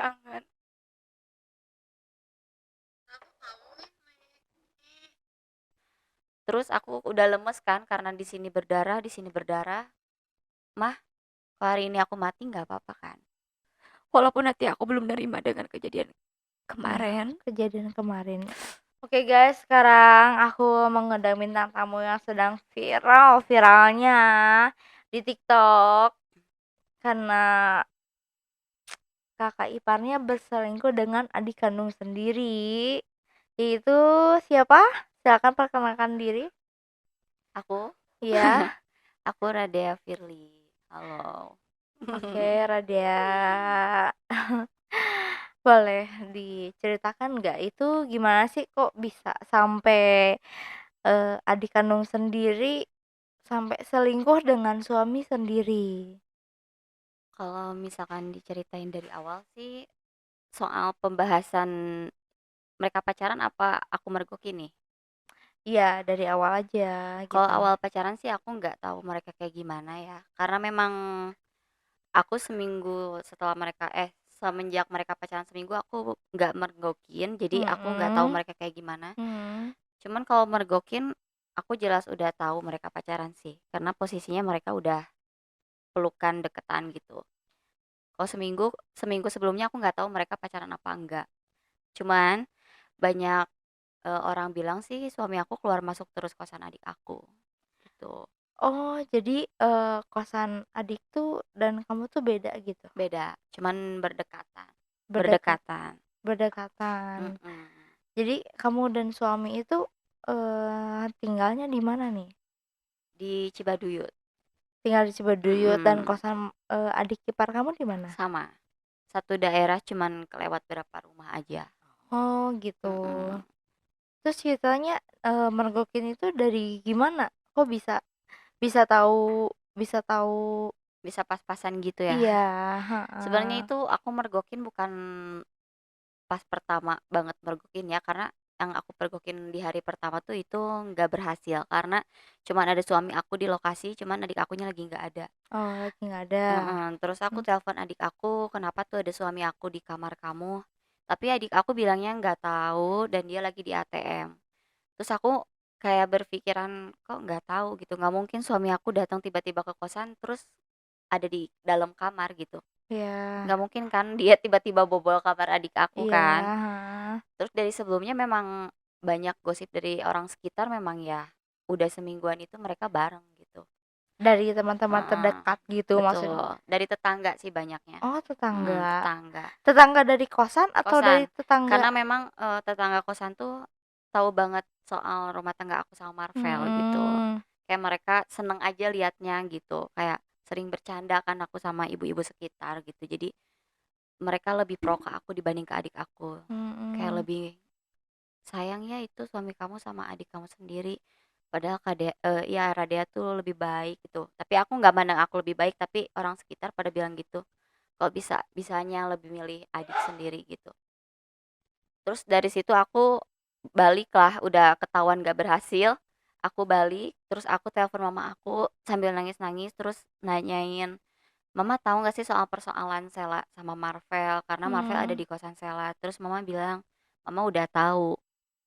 jangan. Terus aku udah lemes kan karena di sini berdarah, di sini berdarah. Mah, kalau hari ini aku mati nggak apa-apa kan? Walaupun nanti aku belum nerima dengan kejadian Iya, kemarin. kejadian kemarin. Oke guys, sekarang aku mengundang bintang tamu yang sedang viral-viralnya di TikTok karena kakak iparnya berselingkuh dengan adik kandung sendiri. Yaitu siapa? Silakan perkenalkan diri. Aku, Iya. aku Radea Firly. Halo. Oke, Radia. Boleh diceritakan nggak itu gimana sih kok bisa sampai adik kandung sendiri sampai selingkuh dengan suami sendiri? Kalau misalkan diceritain dari awal sih soal pembahasan mereka pacaran apa aku mergoki nih? Iya, dari awal aja Kalau gitu. awal pacaran sih aku nggak tahu mereka kayak gimana ya. Karena memang aku seminggu setelah mereka semenjak mereka pacaran seminggu aku nggak mergokin, jadi aku nggak tahu Mhm, mereka kayak gimana. mhm. Cuman kalau mergokin, aku jelas udah tahu mereka pacaran sih, karena posisinya mereka udah pelukan, deketan gitu. Kalau seminggu seminggu sebelumnya aku nggak tahu mereka pacaran apa enggak. Cuman banyak orang bilang sih suami aku keluar masuk terus kosan adik aku gitu. Oh, jadi, kosan adik tuh dan kamu tuh beda gitu? Beda, cuman berdekatan. Berdekat Berdekatan. berdekatan. Mm-mm. Jadi kamu dan suami itu, tinggalnya di mana nih? Di Cibaduyut. Tinggal di Cibaduyut dan Mm-mm. kosan, adik ipar kamu di mana? Sama. Satu daerah cuman kelewat berapa rumah aja. Oh, gitu. Mm-mm. Terus ceritanya, mergokin itu dari gimana? Kok bisa bisa tahu bisa tahu Bisa pas-pasan gitu ya. iya, Sebenarnya heeh. itu aku mergokin bukan pas pertama banget mergokin ya, karena yang aku pergokin di hari pertama tuh itu nggak berhasil karena cuman ada suami aku di lokasi, cuman adik akunya lagi nggak ada. Oh, lagi nggak ada. Heeh, terus aku Mmm, telepon adik aku, kenapa tuh ada suami aku di kamar kamu? Tapi adik aku bilangnya nggak tahu dan dia lagi di ATM. Terus aku kayak berpikiran kok nggak tahu gitu, nggak mungkin suami aku datang tiba-tiba ke kosan terus ada di dalam kamar gitu. iya Nggak mungkin kan dia tiba-tiba bobol kamar adik aku iya, kan. heeh. Terus dari sebelumnya memang banyak gosip dari orang sekitar memang ya udah semingguan itu mereka bareng gitu. Dari teman-teman Heeh, terdekat gitu maksudnya? betul. Dari tetangga sih banyaknya. Oh, tetangga. Tetangga. Tetangga dari kosan atau dari Kosan. tetangga Karena memang tetangga kosan tuh tahu banget soal rumah tangga aku sama Marvel gitu. mhm, Kayak mereka seneng aja liatnya gitu. Kayak sering bercanda kan aku sama ibu-ibu sekitar gitu. Jadi mereka lebih pro ke aku dibanding ke adik aku. Kayak mhm. lebih sayang ya itu suami kamu sama adik kamu sendiri. Padahal ya Radea tuh lebih baik gitu. Tapi aku nggak mandang aku lebih baik, tapi orang sekitar pada bilang gitu. Kalau bisanya lebih milih adik sendiri gitu. Terus dari situ aku balik lah, udah ketahuan gak berhasil. Aku balik, terus aku telepon mama aku sambil nangis-nangis, terus nanyain, Mama tahu nggak sih soal persoalan Sela sama Marvel? Karena Marvel ada Mmm, di kosan Sela. Terus Mama bilang, Mama udah tahu.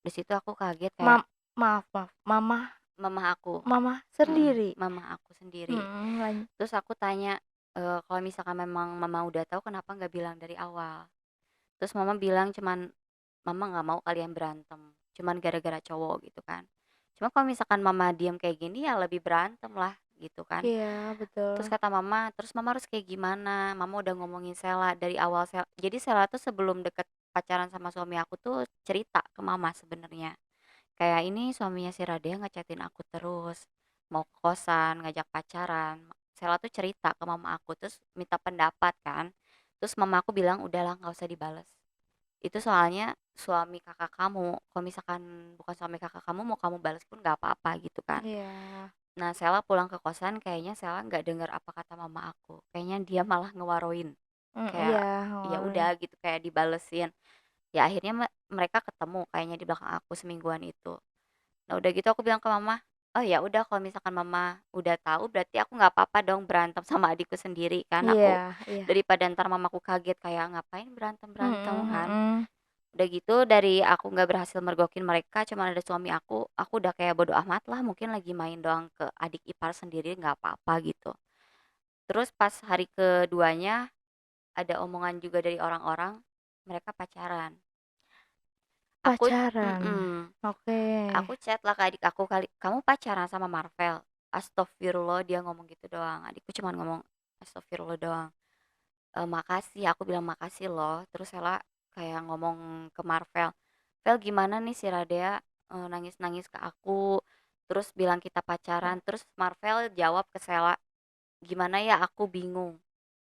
Di situ aku kaget kayak mam maaf maaf, mama mama aku, mama mm, sendiri? mama aku sendiri. Mhm, Terus aku tanya, kalau misalkan memang Mama udah tahu, kenapa nggak bilang dari awal? Terus Mama bilang cuman, Mama nggak mau kalian berantem, cuman gara-gara cowok gitu kan. Cuma kalau misalkan Mama diam kayak gini ya lebih berantem lah gitu kan. iya betul. Terus kata Mama, terus Mama harus kayak gimana? Mama udah ngomongin Sela dari awal Sela. Jadi Sela tuh sebelum deket pacaran sama suami aku tuh cerita ke Mama sebenarnya. Kayak ini suaminya si Radea ngechatin aku terus, mau ke kosan, ngajak pacaran. Sela tuh cerita ke mama aku, terus minta pendapat kan. Terus mama aku bilang, udahlah nggak usah dibales. Itu soalnya suami kakak kamu. Kalau misalkan bukan suami kakak kamu, mau kamu balas pun nggak apa-apa gitu kan. Iya, Nah, Sela pulang ke kosan, kayaknya Sela nggak dengar apa kata mama aku. Kayaknya dia malah ngewaroin. Kayak iya, ya ngeluarin. udah gitu, kayak dibalesin. Ya akhirnya mereka ketemu kayaknya di belakang aku semingguan itu. Nah udah gitu aku bilang ke mama, oh ya udah kalau misalkan mama udah tahu berarti aku nggak apa-apa dong berantem sama adikku sendiri kan, aku Iya iya. daripada entar mamaku kaget kayak ngapain berantem-berantem Mhm kan. mhm. Udah gitu dari aku nggak berhasil mergokin mereka, cuman ada suami aku udah kayak bodo amat lah mungkin lagi main doang ke adik ipar sendiri nggak apa-apa gitu. Terus pas hari keduanya ada omongan juga dari orang-orang mereka pacaran. Aku Pacaran? mhm, Oke. aku chat lah ke adik aku kali, "Kamu pacaran sama Marvel?" Astagfirullah dia ngomong gitu doang, adikku cuman ngomong astagfirullah doang. Makasih, aku bilang, "Makasih loh." Terus Sela kayak ngomong ke Marvel, "Vel gimana nih si Radea, nangis-nangis ke aku, terus bilang kita pacaran." Terus Marvel jawab ke Sela, "Gimana ya aku bingung,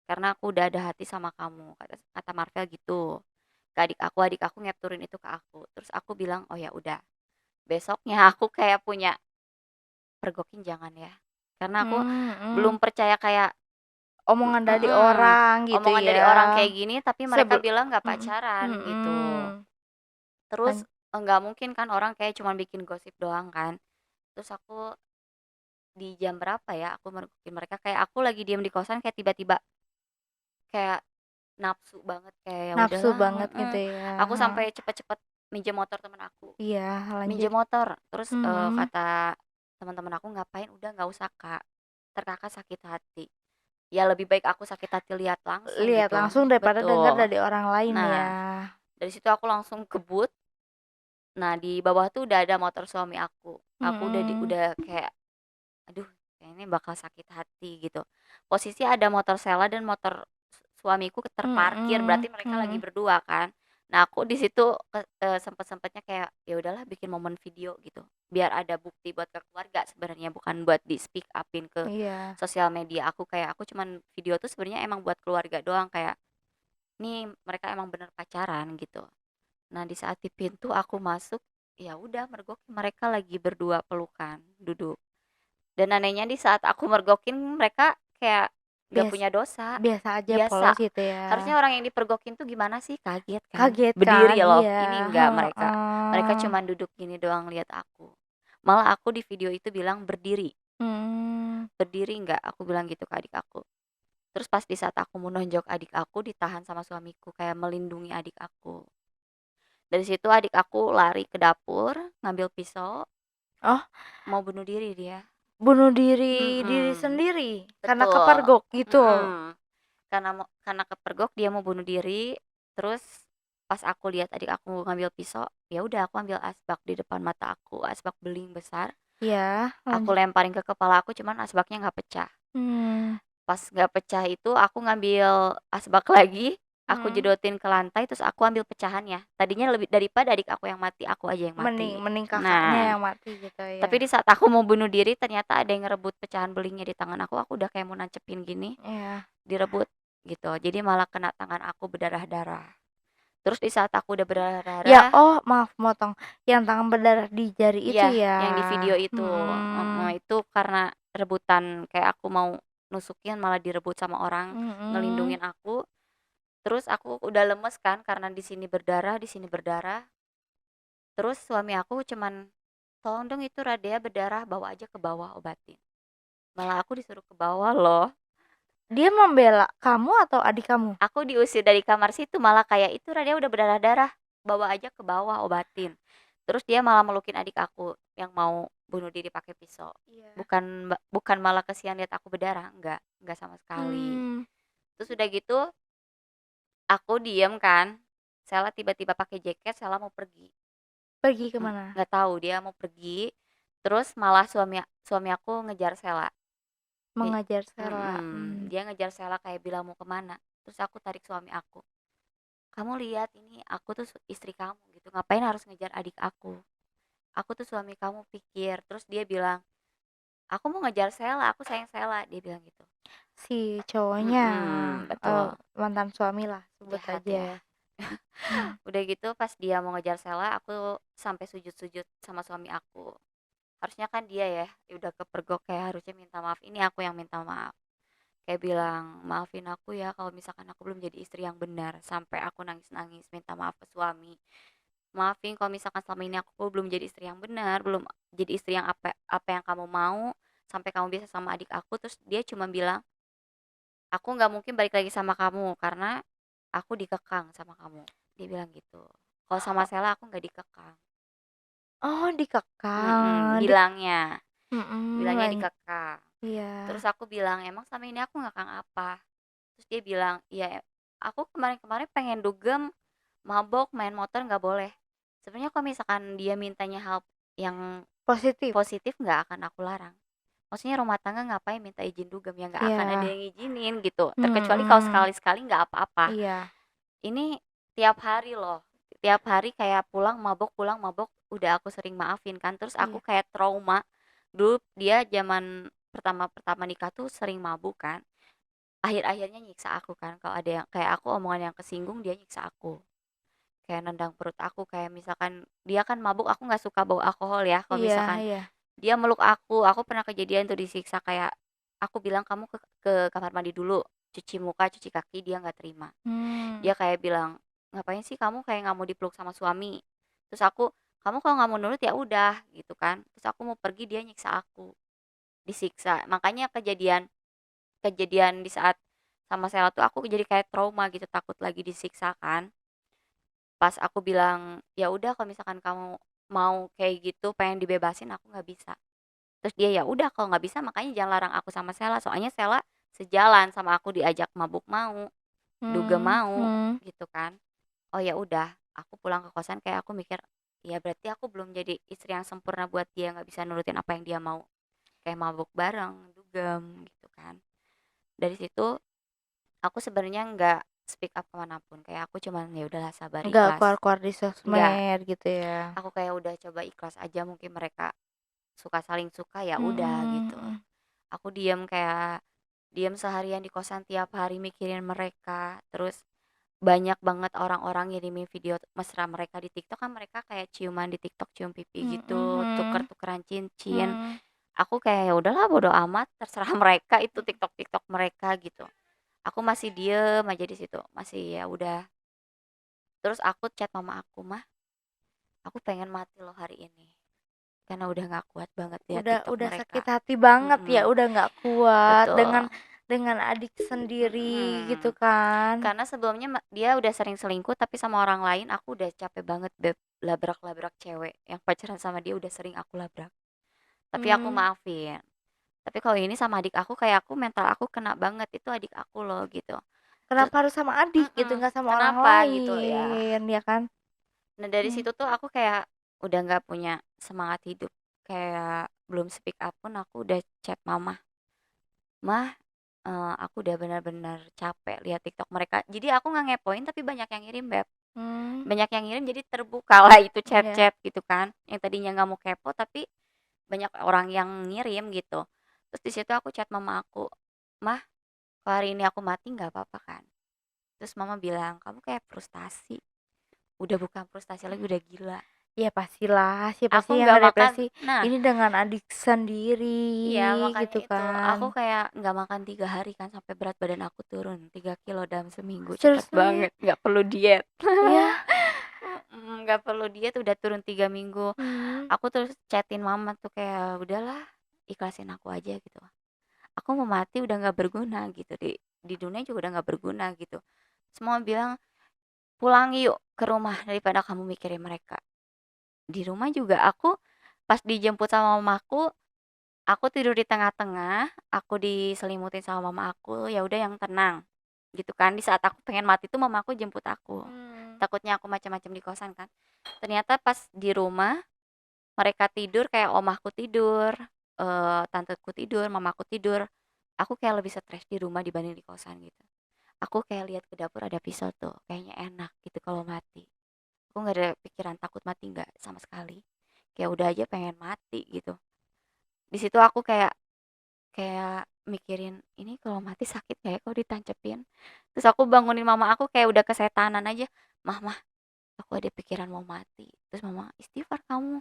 karena aku udah ada hati sama kamu," kata kata Marvel gitu ke adik aku ngepturin itu ke aku. Terus aku bilang, "Oh ya udah." Besoknya aku kayak punya, "Pergokin jangan ya." Karena aku belum Mhm. percaya kayak Omongan dari mhm, orang gitu omongan dari ya. orang kayak gini tapi mereka Sebel bilang nggak mhm pacaran gitu. mhm. Terus, Lan nggak mungkin kan orang kayak cuman bikin gosip doang kan. Terus aku di jam berapa ya aku mergokin mereka, kayak aku lagi diem di kosan kayak tiba-tiba kayak nafsu banget kayak ya nafsu udahlah banget gitu ya, aku heeh. sampai cepet-cepet minjem motor temen aku. Iya, Minjem lanjut. motor, terus, Mhm. kata teman-teman aku, "Ngapain? Udah nggak usah Kak, entar Kakak sakit hati." Ya lebih baik aku sakit hati lihat langsung Lihat gitu. langsung daripada dengar Betul. dari orang lain ya. Nah, dari situ aku langsung kebut. Nah, di bawah tuh udah ada motor suami aku. Aku Mhm. udah kayak, "Aduh, kayaknya bakal sakit hati," gitu. Posisi ada motor Sela dan motor suamiku terparkir, Mhm berarti mereka lagi mhm. berdua kan. Nah, aku di situ sempet-sempetnya kayak, ya udahlah bikin momen video gitu, biar ada bukti buat ke keluarga sebenarnya, bukan buat di-speak up-in ke Iya. sosial media aku, kayak aku cuman video tuh sebenarnya emang buat keluarga doang, kayak, "Nih, mereka emang bener pacaran," gitu. Nah, di saat di pintu aku masuk, ya udah mergokin mereka lagi berdua pelukan, duduk. Dan anehnya di saat aku mergokin mereka kayak nggak Bias punya dosa, biasa aja biasa. polos gitu ya. Harusnya orang yang dipergokin tuh gimana sih, kaget kan, Kaget kan? berdiri loh, Iya, ini enggak mereka. Mereka heeh. cuman duduk gini doang lihat aku. Malah aku di video itu bilang, "Berdiri, Mmm. berdiri nggak?" Aku bilang gitu ke adik aku. Terus pas di saat aku mau nonjok adik aku ditahan sama suamiku kayak melindungi adik aku. Dari situ adik aku lari ke dapur, ngambil pisau, Oh, mau bunuh diri dia. bunuh diri diri Mhm, sendiri karena betul, kepergok gitu? mhm. Karena kepergok dia mau bunuh diri, terus pas aku lihat adik aku ngambil pisau, ya udah aku ambil asbak di depan mata aku, asbak beling besar, Iya, aku lanjut. lemparin ke kepala aku cuman asbaknya nggak pecah. Mmm, Pas nggak pecah itu aku ngambil asbak lagi, aku mhm. jedotin ke lantai terus aku ambil pecahannya. Tadinya lebih daripada adik aku yang mati, aku aja yang Mending mati. mending Kakaknya Nah, yang mati gitu ya? tapi di saat aku mau bunuh diri ternyata ada yang ngerebut pecahan belingnya di tangan aku udah kayak mau nancepin gini, Iya. direbut gitu. Jadi malah kena tangan aku berdarah-darah. Terus di saat aku udah Ya, berdarah-darah, oh maaf motong, yang tangan berdarah di jari itu iya ya? yang di video itu, Mhm, itu karena rebutan kayak aku mau nusukin malah direbut sama orang mhm. ngelindungin aku. Terus aku udah lemes kan karena di sini berdarah. Terus suami aku cuman, "Tolong dong itu Radea berdarah, bawa aja ke bawah obatin." Malah aku disuruh ke bawah loh. Dia membela kamu atau adik kamu? Aku diusir dari kamar situ malah kayak, "Itu Radea udah berdarah-darah, bawa aja ke bawah obatin." Terus dia malah melukin adik aku yang mau bunuh diri pakai pisau. Iya. Bukan malah kesian lihat aku berdarah, enggak sama sekali. Mmm, Terus udah gitu aku diem kan, Sela tiba-tiba pakai jaket, Sela mau pergi. pergi ke mana? Nggak tahu dia mau pergi, terus malah suami suami aku ngejar Sela. Di Mengajar Sela, dia ngejar Sela kayak bilang, "Mau kemana?" Terus aku tarik suami aku, "Kamu lihat ini aku tuh istri kamu gitu, ngapain harus ngejar adik aku? Aku tuh suami kamu pikir." Terus dia bilang, "Aku mau ngejar Sela, aku sayang Sela," dia bilang gitu. si cowoknya, Betul, mantan suamilah sebut jahat aja ya. ya. Mmm, Udah gitu pas dia mau ngejar Sela, aku sampai sujud-sujud sama suami aku. Harusnya kan dia ya, udah kepergok kayak harusnya minta maaf, ini aku yang minta maaf. Kayak bilang, "Maafin aku ya kalau misalkan aku belum jadi istri yang benar," sampai aku nangis-nangis minta maaf ke suami. maafin kalau misalkan selama ini aku belum jadi istri yang benar, belum jadi istri yang apa apa yang kamu mau, sampai kamu bisa sama adik aku." Terus dia cuma bilang, "Aku nggak mungkin balik lagi sama kamu karena aku dikekang sama kamu." Dia bilang gitu. Kalau sama Oh Sela aku nggak dikekang. oh Mhm, dikekang, bilangnya. mhm, Bilangnya dikekang. iya, Terus aku bilang, "Emang selama ini aku ngekang apa?" Terus dia bilang, "Ya, aku kemarin-kemarin pengen dugem, mabok, main motor nggak boleh." Sebenarnya kalau misalkan dia mintanya hal yang positif, positif nggak akan aku larang. Maksudnya rumah tangga ngapain minta izin dugem, ya nggak akan ada iya, yang ngizinin gitu. Terkecuali kalau mhm, sekali-sekali nggak apa-apa. iya Ini tiap hari loh, tiap hari kayak pulang mabok, udah aku sering maafin kan, terus aku iya, kayak trauma. Dulu dia zaman pertama-pertama nikah tuh sering mabuk kan, akhir-akhirnya nyiksa aku kan, kalau ada yang kayak aku omongan yang kesinggung dia nyiksa aku. Kayak nendang perut aku, kayak misalkan dia kan mabuk, aku nggak suka bau alkohol ya, kalau iya misalkan iya, dia meluk aku pernah kejadian tuh disiksa kayak aku bilang, "Kamu ke kamar mandi dulu, cuci muka, cuci kaki," dia nggak terima. mmm, Dia kayak bilang, "Ngapain sih kamu kayak nggak mau dipeluk sama suami?" Terus aku, "Kamu kalau nggak mau nurut ya udah," gitu kan. Terus aku mau pergi dia nyiksa aku, disiksa. Makanya kejadian kejadian di saat sama Sela tuh aku jadi kayak trauma gitu, takut lagi disiksa kan. Pas aku bilang, "Ya udah kalau misalkan kamu mau kayak gitu, pengen dibebasin, aku nggak bisa." Terus dia, "Ya udah kalau nggak bisa makanya jangan larang aku sama Sela." Soalnya Sela sejalan sama aku, diajak mabuk mau, dugem mau, mmm, gitu kan. Oh ya udah, aku pulang ke kosan kayak aku mikir, ya berarti aku belum jadi istri yang sempurna buat dia, nggak bisa nurutin apa yang dia mau. Kayak mabuk bareng, dugem, gitu kan. Dari situ aku sebenarnya nggak speak up kemana pun, kayak aku cuman ya udahlah sabar nggak ikhlas. keluar-keluar di Nggak, sosmed gitu ya? aku kayak udah coba ikhlas aja, mungkin mereka suka saling suka ya udah Mhm gitu. mhm, Aku diem kayak diem seharian di kosan tiap hari mikirin mereka. Terus banyak banget orang-orang ngirimin video mesra mereka di TikTok, kan mereka kayak ciuman di TikTok, cium pipi gitu, mhm tuker-tukeran cincin. mhm, Aku kayak ya udahlah bodo amat, terserah mereka itu TikTok-TikTok mereka gitu. Aku masih diem aja di situ, masih ya udah. Terus aku chat mama aku, "Mah, aku pengen mati loh hari ini." Karena udah nggak kuat banget lihat TikTok udah mereka. sakit hati banget ya, Mm-mm, udah nggak kuat betul. dengan adik sendiri gitu Mm-mm. kan. Karena sebelumnya dia udah sering selingkuh tapi sama orang lain, aku udah capek banget Beb, labrak-labrak cewek yang pacaran sama dia udah sering aku labrak. Tapi aku Mmm, maafin. Tapi kalau ini sama adik aku kayak aku mental aku kena banget, itu adik aku loh gitu. Terus kenapa harus sama adik gitu, mm-mm, nggak sama orang kenapa gitu ya. lain, ya kan? Nah dari Mmm, situ tuh aku kayak udah nggak punya semangat hidup. Kayak belum speak up pun aku udah chat mama. Mah, aku udah benar-benar capek lihat TikTok mereka. Jadi aku nggak ngepoin tapi banyak yang ngirim Beb. mmm, Banyak yang ngirim jadi terbukalah itu iya, chat-chat gitu kan, yang tadinya nggak mau kepo tapi banyak orang yang ngirim gitu. Terus di situ aku chat mama aku, "Mah, kalau hari ini aku mati nggak apa-apa kan?" Terus mama bilang, "Kamu kayak frustasi." Udah bukan frustasi lagi, udah gila. ya pastilah, siapa Aku sih yang nggak makan, depresi nah ini dengan adik iya sendiri makanya gitu itu, aku kan. kayak nggak makan 3 hari kan sampai berat badan aku turun 3 kilo dalam seminggu, cepet Seriously? banget, nggak perlu diet. Ya, Nggak perlu diet udah turun 3 minggu. mmm, Aku terus chatin mama tuh kayak, "Udahlah, ikhlasin aku aja," gitu. "Aku mau mati udah nggak berguna," gitu, "di dunia juga udah nggak berguna," gitu. Semua bilang, "Pulang yuk ke rumah daripada kamu mikirin mereka." Di rumah juga aku pas dijemput sama mamaku, aku tidur di tengah-tengah, aku diselimutin sama mama aku, ya udah yang tenang, gitu kan. Di saat aku pengen mati tuh mama aku jemput aku. mmm, Takutnya aku macam-macam di kosan kan. Ternyata pas di rumah mereka tidur kayak omahku tidur, tanteku tidur, mamaku tidur. Aku kayak lebih stres di rumah dibanding di kosan gitu. Aku kayak lihat ke dapur ada pisau tuh, kayaknya enak gitu kalau mati. Aku nggak ada pikiran takut mati nggak sama sekali. Kayak udah aja pengen mati gitu. Di situ aku kayak kayak mikirin ini kalau mati sakit nggak ya kalau ditancepin. Terus aku bangunin mama aku kayak udah kesetanan aja. Mah, mah, aku ada pikiran mau mati. Terus mama, istighfar kamu.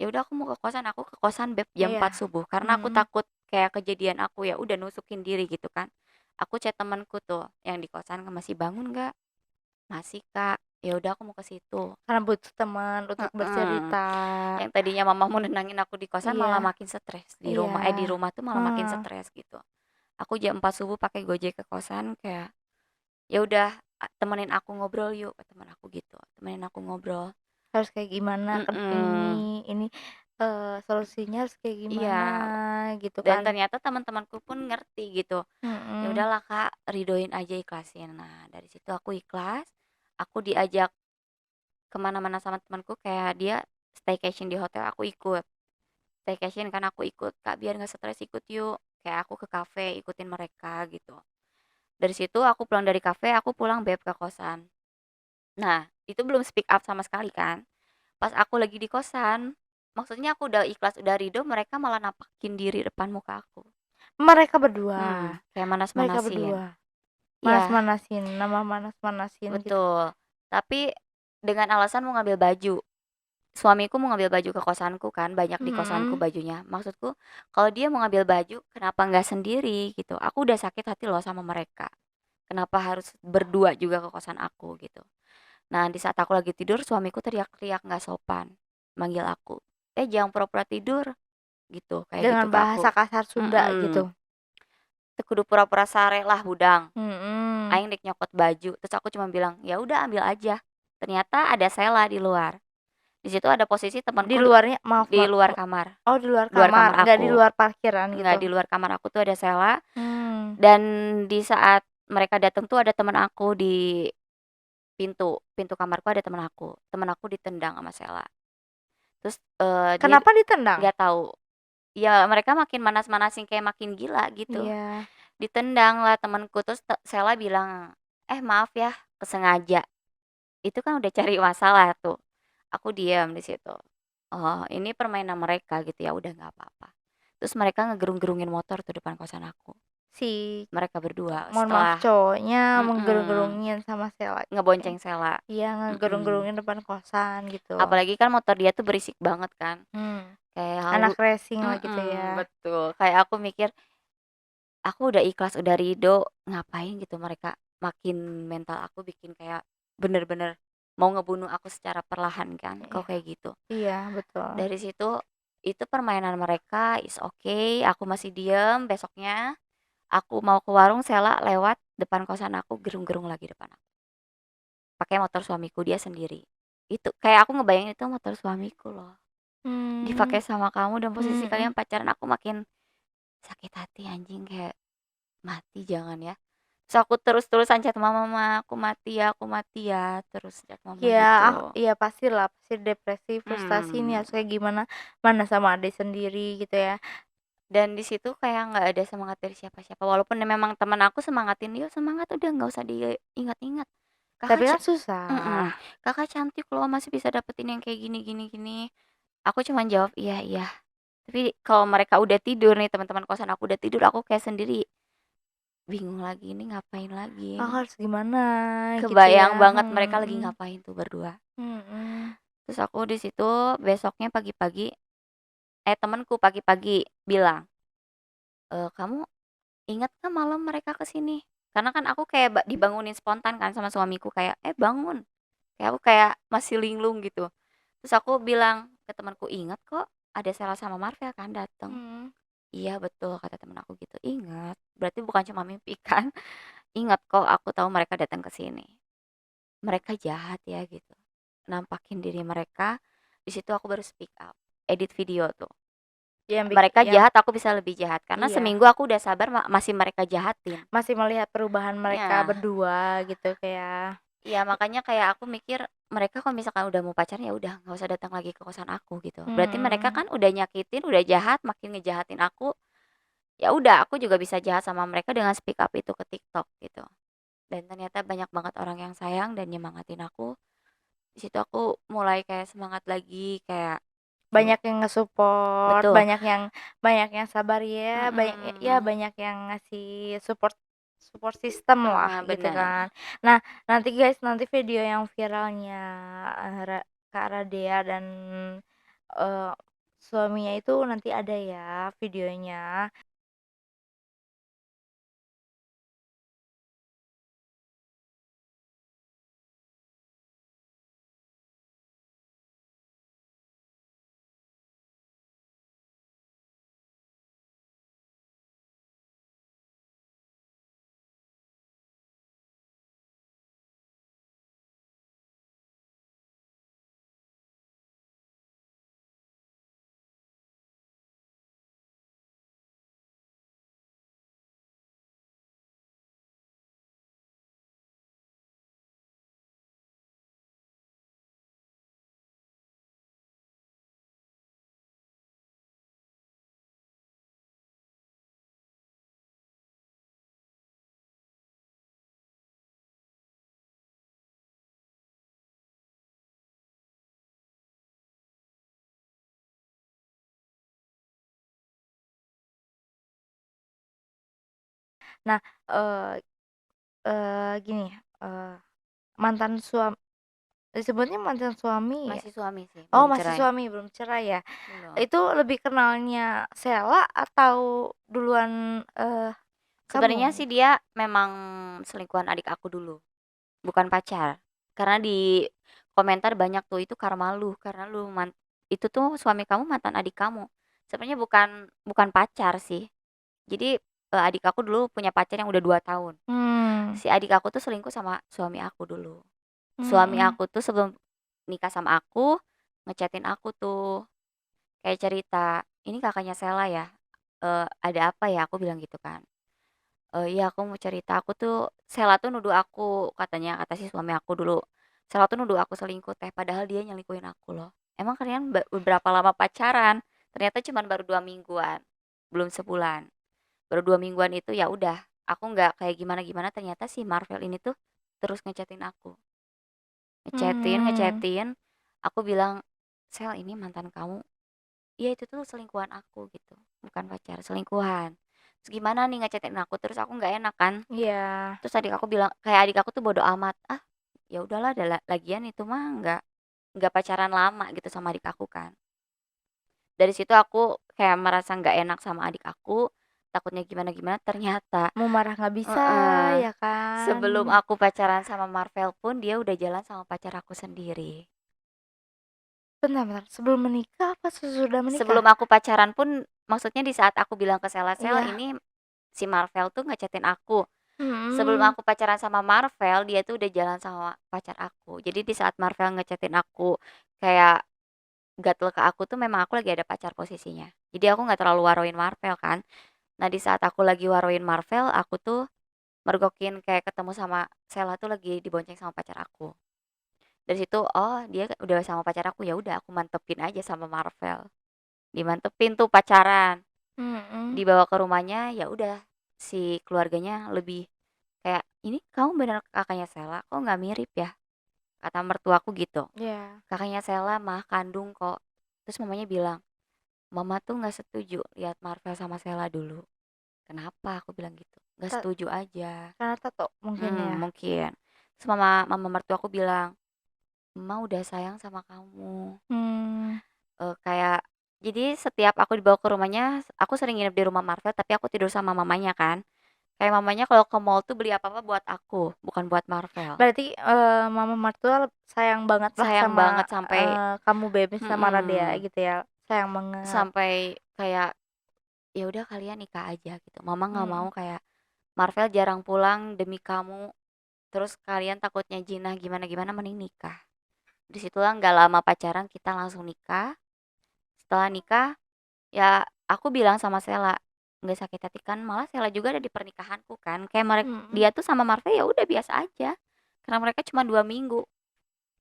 Ya udah aku mau ke kosan, aku ke kosan Beb jam iya, 4 subuh karena aku mhm, takut kayak kejadian aku ya udah nusukin diri gitu kan. Aku chat temanku tuh yang di kosan, masih bangun nggak? Masih kak. ya udah aku mau ke situ. Karena butuh teman untuk Heeh. bercerita. Yang tadinya mamamu nenangin aku di kosan malah Iya, makin stres di iya. rumah, di rumah tuh malah makin Heeh, stres gitu. Aku jam 4 subuh pakai Gojek ke kosan kayak, "Ya udah, temenin aku ngobrol yuk," kata temen aku gitu, "temenin aku ngobrol." harus kayak gimana kan Mhm, ini, solusinya harus kayak gimana iya, gitu dan kan. ternyata teman-temanku pun ngerti gitu. "Ya Mhm. udahlah Kak, ridoin aja, ikhlasin." Nah, dari situ aku ikhlas, aku diajak kemana mana sama temanku kayak dia staycation di hotel, aku ikut. Staycation kan aku ikut, "Kak, biar nggak stres ikut yuk." Kayak aku ke kafe, ikutin mereka gitu. Dari situ aku pulang dari kafe, aku pulang beb ke kosan. Nah, itu belum speak up sama sekali kan. Pas aku lagi di kosan, maksudnya aku udah ikhlas, udah ridho, mereka malah nampakin diri depan muka aku. Mereka berdua Kayak mereka manas-manasin. berdua, Iya, manas-manasin gitu. betul. Tapi dengan alasan mau ngambil baju. Suamiku mau ngambil baju ke kosanku kan, banyak di kosanku Mhm. bajunya. Maksudku, kalau dia mau ngambil baju, kenapa nggak sendiri gitu? Aku udah sakit hati loh sama mereka. Kenapa harus berdua juga ke kosan aku gitu? Nah, di saat aku lagi tidur, suamiku teriak-teriak nggak sopan, manggil aku. Jangan pura-pura tidur, gitu, kayak Dengan gitu ke bahasa aku. kasar Sunda Mm-mm. gitu? Teu kudu pura-pura sare lah budang. Mhm. Aing dek nyokot baju, terus aku cuma bilang, ya udah ambil aja. Ternyata ada Sela di luar. Di situ ada posisi Di temanku luarnya maaf di maaf, luar kamar, oh di luar luar kamar, kamar nggak di aku. luar parkiran Enggak, gitu? di luar kamar aku tuh ada Sela, Mmm. dan di saat mereka datang tuh ada teman aku di pintu, pintu kamarku ada teman aku. Teman aku ditendang sama Sela. Terus, dia Kenapa ditendang? nggak tahu, ya mereka makin manas-manasin kayak makin gila gitu. Iya. Ditendang lah temenku, terus Sela bilang, "Eh maaf ya, kesengaja." Itu kan udah cari masalah tuh. Aku diam di situ. Oh, ini permainan mereka gitu, ya udah nggak apa-apa. Terus mereka ngegerung-gerungin motor tuh depan kosan aku. Si Mereka berdua mohon maaf setelah cowoknya mhm, menggerung-gerungin sama si laki ngebonceng Sela. iya Mhm. ngegerung-gerungin depan kosan gitu. Apalagi kan motor dia tuh berisik banget kan. Mmm. Kayak Anak racing lah gitu ya. betul. Kayak aku mikir, aku udah ikhlas, udah ridho, ngapain gitu mereka makin mental aku bikin kayak bener-bener mau ngebunuh aku secara perlahan kan, Iya. kalau kayak gitu. Iya betul. Dari situ, itu permainan mereka, is okay, aku masih diem, besoknya aku mau ke warung, Sela lewat depan kosan aku, gerung-gerung lagi depan aku. Pakai motor suamiku, dia sendiri. Itu kayak aku ngebayangin itu motor suamiku loh. Mmm. Dipakai sama kamu dan posisi Mhm. kalian pacaran, aku makin sakit hati anjing kayak mati jangan ya. Terus aku terus-terusan chat mama, "Ma, aku mati ya," terus chat mama Ya, gitu. iya pastilah, pasti depresi, frustasi ini Hmm. harus kayak gimana, mana sama adik sendiri gitu ya. Dan di situ kayak nggak ada semangat dari siapa-siapa, walaupun memang temen aku semangatin, "Yuk semangat, udah nggak usah diingat-ingat. Kakak Tapi ca" kan susah. "Kakak cantik loh, masih bisa dapetin yang kayak gini gini gini." Aku cuman jawab, "Iya iya." Tapi kalau mereka udah tidur nih, teman-teman kosan aku udah tidur, aku kayak sendiri bingung lagi, ini ngapain lagi Aku ini. harus gimana gitu ya, Kebayang banget mereka lagi mhm, ngapain tuh berdua. mhm. Terus aku di situ besoknya pagi-pagi, temenku pagi-pagi bilang, "Kamu ingat nggak malam mereka ke sini?" Karena kan aku kayak dibangunin spontan kan sama suamiku kayak, "Eh bangun." Kayak aku kayak masih linglung gitu. Terus aku bilang ke temanku, "Ingat kok ada Sela sama Marvel kan dateng." Mhm. "Iya betul," kata temen aku gitu. "Ingat, berarti bukan cuma mimpi kan?" "Ingat kok, aku tahu mereka datang ke sini. Mereka jahat ya," gitu. Nampakin diri mereka, di situ aku baru speak up, edit video tuh. Yang Mereka yang jahat, aku bisa lebih jahat, karena iya, seminggu aku udah sabar masih mereka jahatin. masih melihat perubahan mereka Iya. berdua gitu kayak Iya, makanya kayak aku mikir, mereka kalau misalkan udah mau pacaran, ya udah nggak usah datang lagi ke kosan aku gitu. Berarti mereka mhm, kan udah nyakitin, udah jahat, makin ngejahatin aku. Ya udah, aku juga bisa jahat sama mereka dengan speak up itu ke TikTok gitu. Dan ternyata banyak banget orang yang sayang dan nyemangatin aku. Di situ aku mulai kayak semangat lagi, kayak tuh, banyak yang nge-support, betul. banyak yang sabar ya, ya Mm-mm. banyak yang ngasih support support system lah gitu Bener. kan. Nah, nanti guys, nanti video yang viralnya, Kak Radea dan, eee, suaminya itu nanti ada ya videonya. Nah, eee gini, mantan disebutnya mantan suami ya? Masih suami sih, Oh, belum masih cerai. suami, belum cerai ya? Belum. Itu lebih kenalnya Sheila atau duluan, Sebenarnya kamu? sih dia memang selingkuhan adik aku dulu, bukan pacar. Karena di komentar banyak tuh, "Itu karena lu itu tuh suami kamu mantan adik kamu." Sebenarnya bukan bukan pacar sih. Jadi, adik aku dulu punya pacar yang udah 2 tahun. Mmm, Si adik aku tuh selingkuh sama suami aku dulu. Suami mhm, aku tuh sebelum nikah sama aku, nge aku tuh, kayak cerita, "Ini kakaknya Sela ya? Ada apa ya?" Aku bilang gitu kan. "Iya aku mau cerita, aku tuh Sela tuh nuduh aku," katanya, kata si suami aku dulu, "Sela tuh nuduh aku selingkuh Teh, padahal dia nyelingkuhin aku loh. Emang kalian berapa lama pacaran?" Ternyata cuman baru 2 mingguan, belum sebulan. Baru 2 mingguan itu ya udah, aku nggak kayak gimana-gimana, ternyata si Marvel ini tuh terus nge aku. mmm, Nge aku bilang, "Sel, ini mantan kamu." "Iya itu tuh selingkuhan aku," gitu, bukan pacar, selingkuhan. "Terus gimana nih nge aku?" Terus aku nggak enak kan. iya, Terus adik aku bilang kayak adik aku tuh bodo amat, "Ah, ya udahlah lagian itu mah nggak pacaran lama," gitu sama adik aku kan. Dari situ aku kayak merasa nggak enak sama adik aku, takutnya gimana-gimana, ternyata mau marah nggak bisa, heeh, ya kan? sebelum aku pacaran sama Marvel pun dia udah jalan sama pacar aku sendiri. Bentar bentar, sebelum menikah apa sesudah menikah? Sebelum aku pacaran pun, maksudnya di saat aku bilang ke Sela, "Sel, Iya, ini si Marvel tuh nge aku." Sebelum mhm, aku pacaran sama Marvel, dia tuh udah jalan sama pacar aku. Jadi di saat Marvel nge aku, kayak gatel ke aku tuh memang aku lagi ada pacar posisinya. Jadi aku nggak terlalu waroin Marvel kan. Nah di saat aku lagi waroin Marvel, aku tuh mergokin kayak ketemu sama Sela tuh lagi dibonceng sama pacar aku. Dari situ, oh dia udah sama pacar aku, ya udah aku mantepin aja sama Marvel. Dimantepin tuh pacaran, mhm, dibawa ke rumahnya, ya udah si keluarganya lebih kayak, "Ini kamu bener kakaknya Sela, kok nggak mirip ya?" Kata mertuaku gitu. iya. "Kakaknya Sela mah kandung kok." Terus mamanya bilang, "Mama tuh nggak setuju lihat Marvel sama Sela dulu." "Kenapa?" Aku bilang gitu. "Nggak Ta setuju aja." Karena tato mungkin ya? Mungkin. Terus mama mama mertuaku bilang, "Mama udah sayang sama kamu." Mmm, Kayak jadi setiap aku dibawa ke rumahnya, aku sering nginep di rumah Marvel, tapi aku tidur sama mamanya kan. Kayak mamanya kalau ke mall tuh beli apa-apa buat aku, bukan buat Marvel. berarti, mama mertua sayang banget lah Sayang sama, banget sampai kamu Bebe sama Radea mhm, gitu ya? Sayang banget, sampai kayak, "Ya udah kalian nikah aja," gitu. Mama nggak mau mhm. kayak, "Marvel jarang pulang demi kamu, terus kalian takutnya jinah gimana-gimana, mending nikah." Disitulah nggak lama pacaran kita langsung nikah. Setelah nikah, ya aku bilang sama Sela, nggak sakit hati kan, malah Sela juga ada di pernikahanku kan, kayak Mhm. dia tuh sama Marvel ya udah biasa aja, karena mereka cuma 2 minggu.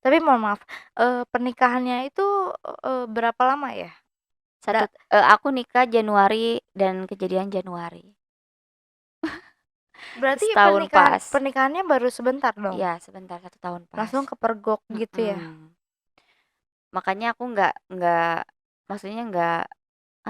Tapi mohon maaf, pernikahannya itu, berapa lama ya? Aku nikah Januari dan kejadian Januari, Berarti setahun pas. pernikahannya baru sebentar dong? Iya sebentar, 1 tahun pas. Langsung kepergok gitu ya? Mhm. Makanya aku nggak maksudnya nggak,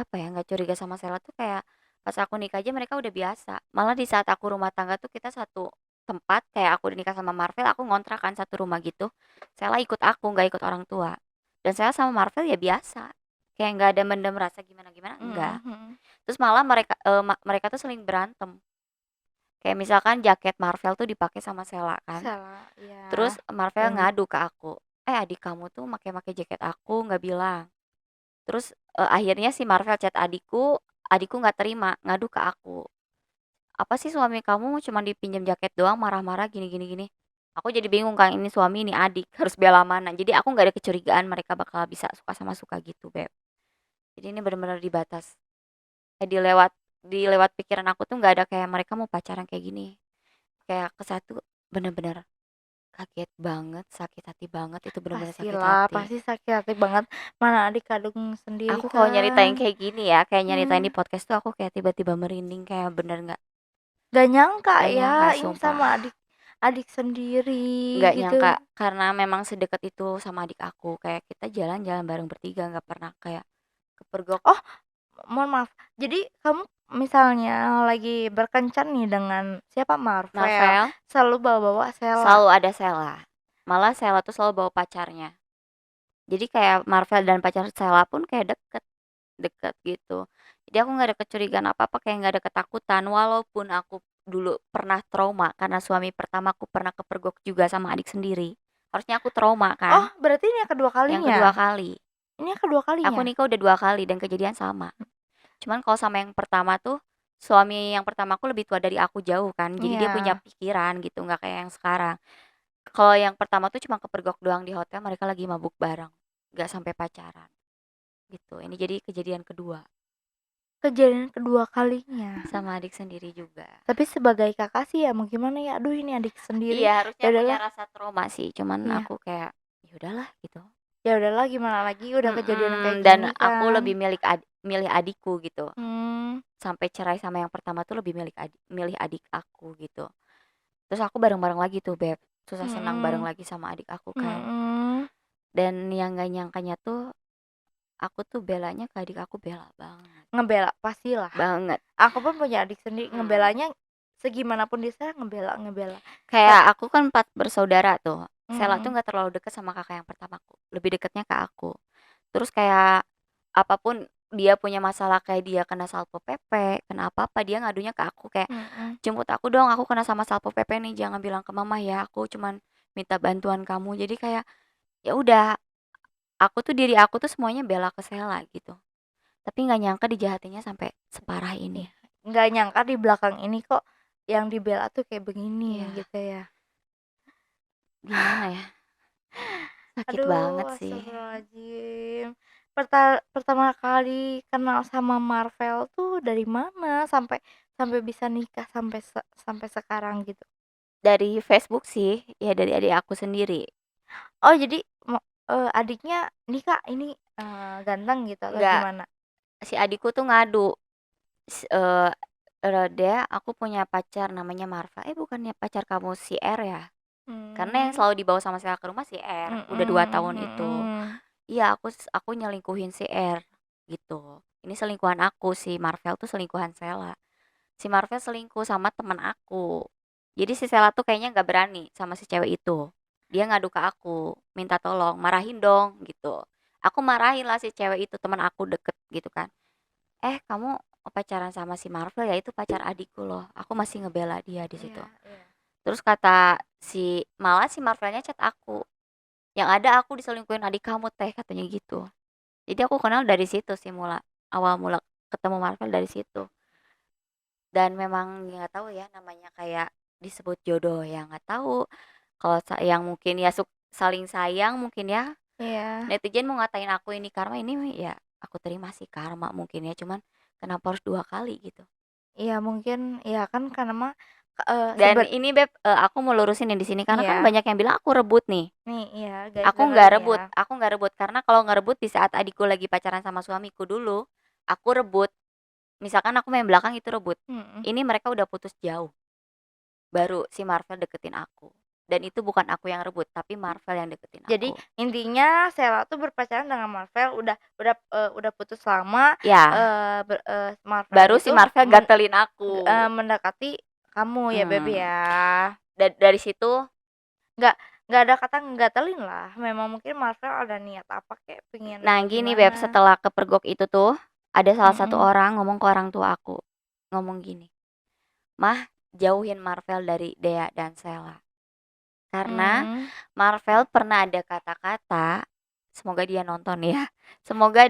apa ya, nggak curiga sama Sela tuh kayak pas aku nikah aja mereka udah biasa. Malah di saat aku rumah tangga tuh kita satu tempat, kayak aku udah nikah sama Marvel, aku ngontrak kan satu rumah gitu. Sela ikut aku, nggak ikut orang tua. Dan Sela sama Marvel ya biasa. Kayak nggak ada mendem rasa gimana-gimana, enggak. Mhm mhm. Terus malah mereka tuh sering berantem. Kayak misalkan jaket Marvel tuh dipakai sama Sela kan. Salah, Terus iya. Marvel Dan ngadu ke aku, adik kamu tuh make-make jaket aku nggak bilang." Terus, akhirnya si Marvel chat adikku nggak terima, ngadu ke aku. "Apa sih suami kamu cuma dipinjam jaket doang marah-marah gini gini gini." Aku jadi bingung kan, ini suami ini adik, harus bela mana. Jadi aku nggak ada kecurigaan mereka bakal bisa suka sama suka gitu, Beb. Jadi ini bener-bener di batas, di lewat pikiran aku tuh nggak ada kayak mereka mau pacaran kayak gini. Kayak ke satu bener-bener kaget banget, sakit hati banget, itu bener-bener sakit pastilah, hati. pasti sakit hati banget, mana adik kandung sendiri Aku kalau kan. nyeritain kayak gini ya, kayak nyeritain di Mmm, podcast tuh aku kayak tiba-tiba merinding, kayak bener nggak nyangka nggak ya nyangka ini sumpah. sama adik adik sendiri Nggak gitu. nyangka karena memang sedekat itu sama adik aku, kayak kita jalan-jalan bareng bertiga, nggak pernah kayak kepergok. Oh, mohon maaf, jadi kamu misalnya lagi berkencan nih dengan siapa, Marvel, Marvel selalu bawa-bawa Sheila. selalu ada Sheila. Malah Sheila tuh selalu bawa pacarnya. Jadi kayak Marvel dan pacar Sheila pun kayak deket deket gitu. Jadi aku nggak ada kecurigaan apa-apa, kayak nggak ada ketakutan. Walaupun aku dulu pernah trauma karena suami pertamaku pernah kepergok juga sama adik sendiri. Harusnya aku trauma Oh, kan? berarti ini yang kedua Yang kalinya? kedua kali. Ini yang kedua Aku kalinya? nikah udah 2 kali dan kejadian sama. Cuman kalau sama yang pertama tuh, suami yang pertamaku lebih tua dari aku jauh kan. Jadi dia punya Iya. pikiran gitu, nggak kayak yang sekarang. Kalau yang pertama tuh cuma kepergok doang di hotel, mereka lagi mabuk bareng. Nggak sampai pacaran gitu. Ini jadi kejadian kedua Kejadian kedua kalinya. sama adik sendiri juga. Tapi sebagai kakak sih ya mau gimana ya, aduh ini adik sendiri, Iya, ya harusnya punya udahlah. rasa trauma sih, cuman Iya, aku kayak, ya udahlah gitu. ya udahlah gimana lagi udah kejadian kayak Dan gini aku kan. lebih milih adikku gitu. Hmm. Sampai cerai sama yang pertama tuh lebih milih adik aku gitu. Terus aku bareng-bareng lagi tuh, Beb. Susah senang bareng Mm-mm. lagi sama adik aku kan. Mm-mm. Dan yang gak nyangkanya tuh, aku tuh belanya ke adik aku bela banget. Ngebela pastilah. Banget. Aku pun punya adik sendiri, Mm. ngebelanya segimanapun dia ngebela. Kayak aku kan 4 bersaudara tuh. Sela tuh Mm-mm. gak terlalu deket sama kakak yang pertamaku. Lebih deketnya ke aku. Terus kayak apapun dia punya masalah, kayak dia kena Satpol PP, kena apa-apa, dia ngadunya ke aku kayak, Mm-mm. "Jemput aku dong, aku kena sama Satpol PP nih, jangan bilang ke mama ya, aku cuman minta bantuan kamu." Jadi kayak ya udah, aku tuh diri aku tuh semuanya bela ke Sela gitu. Tapi nggak nyangka dijahatinya sampai separah ini. Iya, nggak nyangka di belakang ini kok yang dibela tuh kayak begini Iya, gitu ya. gimana ya? Sakit banget Aduh, sih. astagfirullahaladzim. Pertama kali kenal sama Marvel tuh dari mana sampai sampai bisa nikah sampai sekarang gitu. Dari Facebook sih, ya dari adik aku sendiri. Oh, jadi adiknya nikah ini ganteng gitu atau Nggak, gimana? si adikku tuh ngadu, s- eh Rode, aku punya pacar namanya Marva. Bukannya pacar kamu si R ya? Karena yang Hmm. selalu dibawa sama saya ke rumah si R. Udah 2 tahun Mm-mm, itu. mm-mm. Iya, aku nyelingkuhin si R gitu. Ini selingkuhan aku, si Marvel tuh selingkuhan Sela. Si Marvel selingkuh sama teman aku. Jadi si Sela tuh kayaknya nggak berani sama si cewek itu. Dia ngadu ke aku, minta tolong, marahin dong gitu. Aku marahin lah si cewek itu, teman aku deket gitu kan. Kamu pacaran sama si Marvel, ya itu pacar adikku loh. Aku masih ngebela dia di situ. Iya, iya. Terus kata malah si Marvelnya chat aku. Yang ada aku diselingkuhin adik kamu teh, katanya gitu. Jadi aku kenal dari situ sih, awal mula ketemu Marvel dari situ. Dan memang nggak tahu ya, namanya kayak disebut jodoh ya nggak tahu. Kalau yang mungkin ya saling sayang mungkin ya. Iya. Netizen mau ngatain aku ini karma, ini ya aku terima sih karma mungkin ya, cuman kenapa harus 2 kali gitu. Iya mungkin ya kan karena mah Dan ini Beb, aku mau lurusin yang di sini karena kan iya. banyak yang bilang aku rebut nih. Nih, iya guys Aku nggak dengerin ya. rebut, karena kalau nggak rebut di saat adikku lagi pacaran sama suamiku dulu, aku rebut. Misalkan aku main belakang, itu rebut. Mm-mm. Ini mereka udah putus jauh, baru si Marvel deketin aku. Dan itu bukan aku yang rebut, tapi Marvel yang deketin Jadi aku. intinya Sheila tuh berpacaran dengan Marvel udah putus lama, Ya, Marvel baru si itu Marvel gatelin aku. mendekati kamu ya baby Hmm. ya. Dari situ, Nggak nggak ada kata ngegatelin lah. Memang mungkin Marvel ada niat apa kayak pengen nah gini Beb, gimana. setelah kepergok itu tuh, ada salah satu Mm-mm. orang ngomong ke orang tua aku. Ngomong gini, "Mah, jauhin Marvel dari Dea dan Sela. Karena Mm. Marvel pernah ada kata-kata, semoga dia nonton ya. Semoga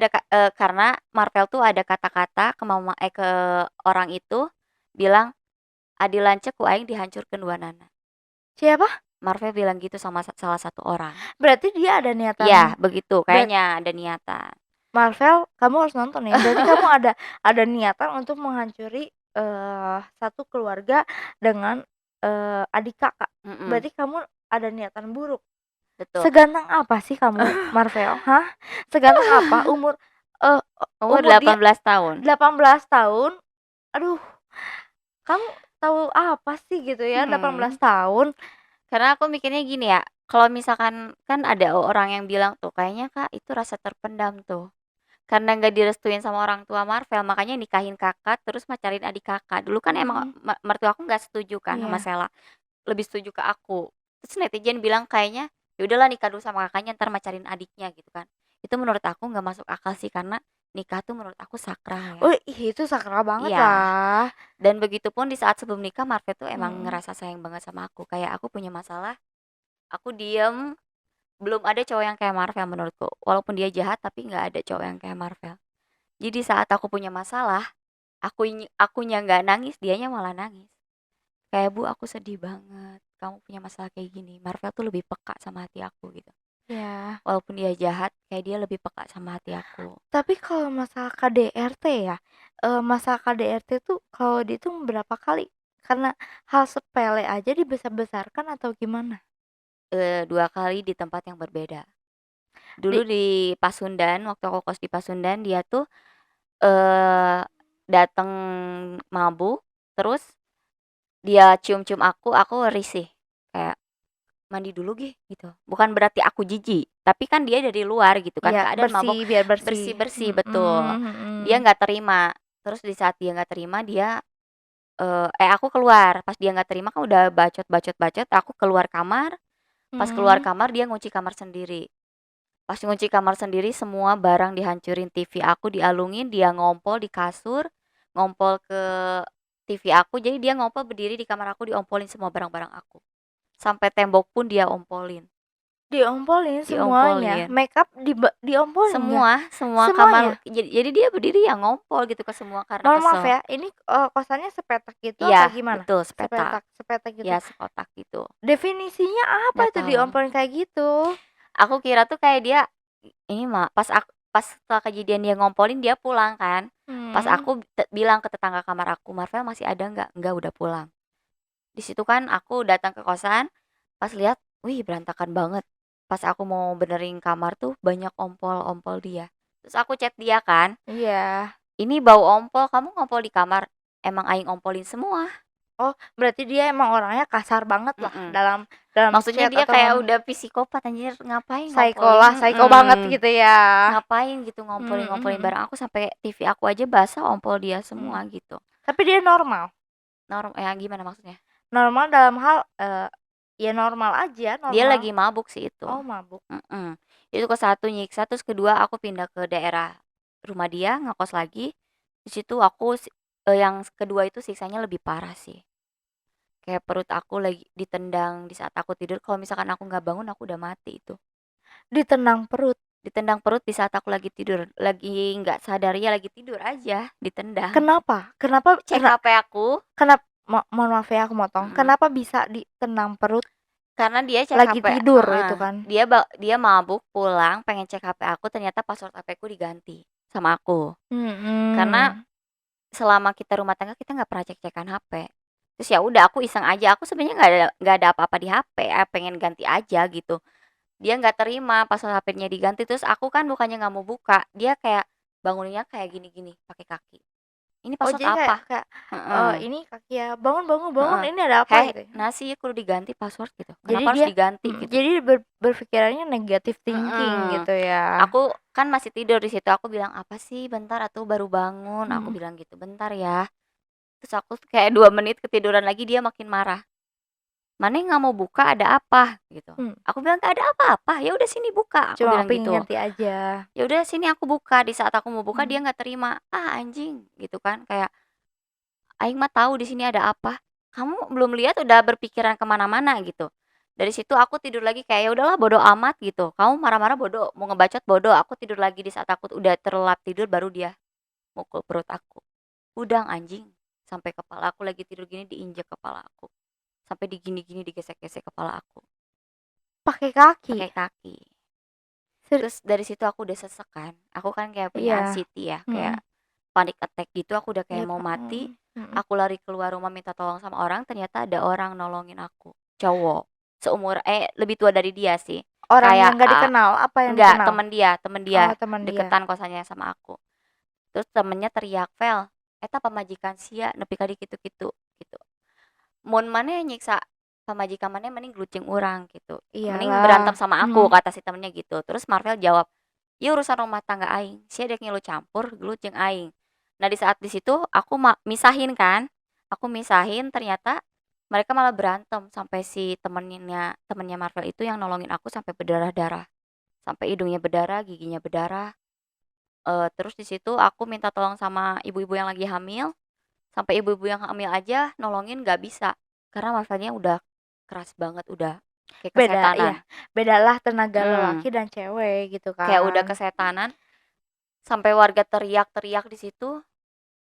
karena Marvel tuh ada kata-kata ke orang itu bilang, "Adi lanceuk ku aing dihancurkeun duanana." Siapa? Marvel bilang gitu sama salah satu orang. Berarti dia ada Iya, niatan. begitu. Kayaknya ada niatan. Marvel, kamu harus nonton ya. Berarti kamu ada niatan untuk menghancuri satu keluarga dengan adik kakak. Mm-mm, Berarti kamu ada niatan buruk. betul. Seganteng apa sih kamu, Marvel? Hah? Seganteng apa? Eh, Umur umur dia 18 tahun. 18 tahun. Aduh, kamu tahu apa sih gitu ya, 18 Hmm. tahun. Karena aku mikirnya gini ya, kalau misalkan kan ada orang yang bilang tuh, kayaknya Kak itu rasa terpendam tuh. karena nggak direstuin sama orang tua Marvel, makanya nikahin kakak, terus pacarin adik kakak. Dulu kan emang Mhm, mertua aku nggak setuju kan sama iya. Sheila, lebih setuju ke aku. Terus netizen bilang kayaknya, "Ya udahlah nikah dulu sama kakaknya, entar pacarin adiknya," gitu kan. Itu menurut aku nggak masuk akal sih, karena nikah tuh menurut aku sakral ya. Oh, itu sakral banget Iya, lah. dan begitupun di saat sebelum nikah, Marvel tuh emang Mhm. ngerasa sayang banget sama aku. Kayak aku punya masalah, aku diem, belum ada cowok yang kayak Marvel menurutku. Walaupun dia jahat, tapi nggak ada cowok yang kayak Marvel. Jadi saat aku punya masalah, akunya nggak nangis, dianya malah nangis. Kayak, "Bu, aku sedih banget, kamu punya masalah kayak gini." Marvel tuh lebih peka sama hati aku gitu. Iya. Walaupun dia jahat, kayak dia lebih peka sama hati aku. Tapi kalau masalah KDRT ya, masalah KDRT tuh kalau dihitung berapa kali? Karena hal sepele aja dibesar-besarkan atau gimana? 2 kali di tempat yang berbeda. Di Dulu di Pasundan, waktu aku kos di Pasundan, dia tuh, eee, dateng mabuk, terus dia cium-cium aku risih, kayak, "Mandi dulu gih," gitu. Bukan berarti aku jijik, tapi kan dia dari luar gitu kan, Iya, keadaan bersih, mabok, biar bersih. bersih-bersih, betul. Mhm Dia mhm. nggak terima, terus di saat dia nggak terima, aku keluar, pas dia nggak terima kan udah bacot, aku keluar kamar, pas keluar Mhm. kamar dia ngunci kamar sendiri. Pas ngunci kamar sendiri, semua barang dihancurin, TV aku dialungin, dia ngompol di kasur, ngompol ke TV aku, jadi dia ngompol berdiri di kamar aku, diompolin semua barang-barang aku. Sampai tembok pun dia ompolin, Diompolin semuanya? diompolin. Makeup diompolin nggak? Semua semua Semuanya? kamar, jadi dia berdiri ya ngompol gitu ke semua karena Mohon maaf kesel. ya, ini, kosannya sepetak gitu Iya, apa gimana? betul sepetak. Sepetak sepetak gitu. Ya sekotak gitu. Definisinya apa Nggak itu tahu. diompolin kayak gitu? Aku kira tuh kayak dia, ini mah pas setelah kejadian dia ngompolin, dia pulang kan. Pas Mhm. aku bilang ke tetangga kamar aku, "Marvel masih ada nggak?" "Nggak, udah pulang." Di situ kan aku datang ke kosan, pas lihat, wih berantakan banget. Pas aku mau benerin kamar tuh banyak ompol-ompol dia. Terus aku chat dia kan, Iya. "Ini bau ompol, kamu ngompol di kamar?" "Emang aing ompolin semua." Oh, berarti dia emang orangnya kasar banget lah Mhm. dalam dalam Maksudnya chat dia atau kayak udah psikopat anjir, ngapain ngompolin, psycho banget gitu ya. ngapain gitu Mhm ngompolin-ngompolin mhm barang aku, sampai TV aku aja basah ompol dia mhm. semua gitu. Tapi dia normal? Ya gimana maksudnya? Normal dalam hal, ya normal aja, Dia normal. lagi mabuk sih itu. Oh, mabuk. Mhm. Itu ke satu nyiksa, terus kedua aku pindah ke daerah rumah dia, ngekos lagi. Di situ yang kedua itu siksanya lebih parah sih. Kayak perut aku lagi ditendang di saat aku tidur, kalau misalkan aku nggak bangun aku udah mati itu. Ditendang perut? Ditendang perut di saat aku lagi tidur, lagi nggak sadar ya, lagi tidur aja ditendang. Kenapa? Kenapa Cek HP aku, mohon maaf ya aku motong, mhm, kenapa bisa ditendang perut karena dia cek lagi HP, tidur heeh, itu kan? dia mabuk pulang pengen cek HP aku, ternyata password HP-ku diganti sama aku. Karena Mhm. selama kita rumah tangga kita nggak pernah cek-cekan HP. Terus ya udah aku iseng aja, aku sebenarnya nggak ada apa-apa di HP, pengen ganti aja gitu. Dia nggak terima password HP-nya diganti, terus aku kan bukannya nggak mau buka, dia kayak bangunnya kayak gini-gini pakai kaki. "Ini Oh, password jadi kayak apa?" kayak, Heeh. ini kaki ya, "Bangun bangun bangun, Heeh. ini ada apa?" "Heh, gitu ya. nasi kudu diganti password," gitu. Jadi "Kenapa harus dia diganti?" gitu. jadi berpikirannya negative thinking Mhm. gitu ya. Aku kan masih tidur di situ, aku bilang, "Apa sih, bentar atuh baru bangun," aku Mhm. bilang gitu, "bentar ya." Terus aku kayak 2 menit ketiduran lagi, dia makin marah, "Maneh nggak mau buka, ada apa?" Gitu. Mmm, Aku bilang, "Nggak ada apa-apa, ya udah sini buka," aku cuma bilang pengen gitu. ngerti aja. "Ya udah sini aku buka." Di saat aku mau buka dia Mhm. nggak terima, "Ah, anjing," gitu kan, kayak, "Aing mah tahu di sini ada apa. Kamu belum lihat udah berpikiran kemana mana," gitu. Dari situ aku tidur lagi kayak, "Ya udahlah bodo amat," gitu. "Kamu marah-marah bodo, mau ngebacot bodo." Aku tidur lagi, di saat aku udah terlelap tidur baru dia mukul perut aku. "Udang anjing." Sampai kepala aku lagi tidur gini diinjek kepala aku. Sampai digini-gini, digesek-gesek kepala aku Pakai kaki? pakai kaki. Ser Terus dari situ aku udah sesek kan. Aku kan kayak punya iya. anxiety ya, kayak Mhm. panic attack gitu, aku udah kayak Iya, mau Kak, mati. mhm mhm. Aku lari keluar rumah minta tolong sama orang, ternyata ada orang nolongin aku, cowok. Lebih tua dari dia sih. Orang yang Kayak nggak dikenal apa yang enggak, dikenal? temen Oh, dia, teman dia. deketan kosannya sama aku. Terus temennya teriak, "Vel, eta pamajikan sia nepi ka dikitu-kitu," gitu. "Mun maneh nyiksa pamajikan maneh mending gulucing urang," gitu. "Mending berantem Iyalah, sama aku," mhm. kata si temennya gitu. Terus Marvel jawab, ieu urusan rumah tangga aing, sia dek ngilu campur gelut jeung aing. Nah di saat di situ aku misahin kan, aku misahin ternyata mereka malah berantem sampai si temennya Marvel itu yang nolongin aku sampai berdarah-darah, sampai hidungnya berdarah, giginya berdarah. Terus di situ aku minta tolong sama ibu-ibu yang lagi hamil, sampai ibu-ibu yang hamil aja nolongin nggak bisa, karena Marvelnya udah keras banget, udah kayak Beda kesetanan. iya, bedalah tenaga Mhm, lelaki dan cewek gitu kayak udah kan. kesetanan, sampai warga teriak-teriak di situ,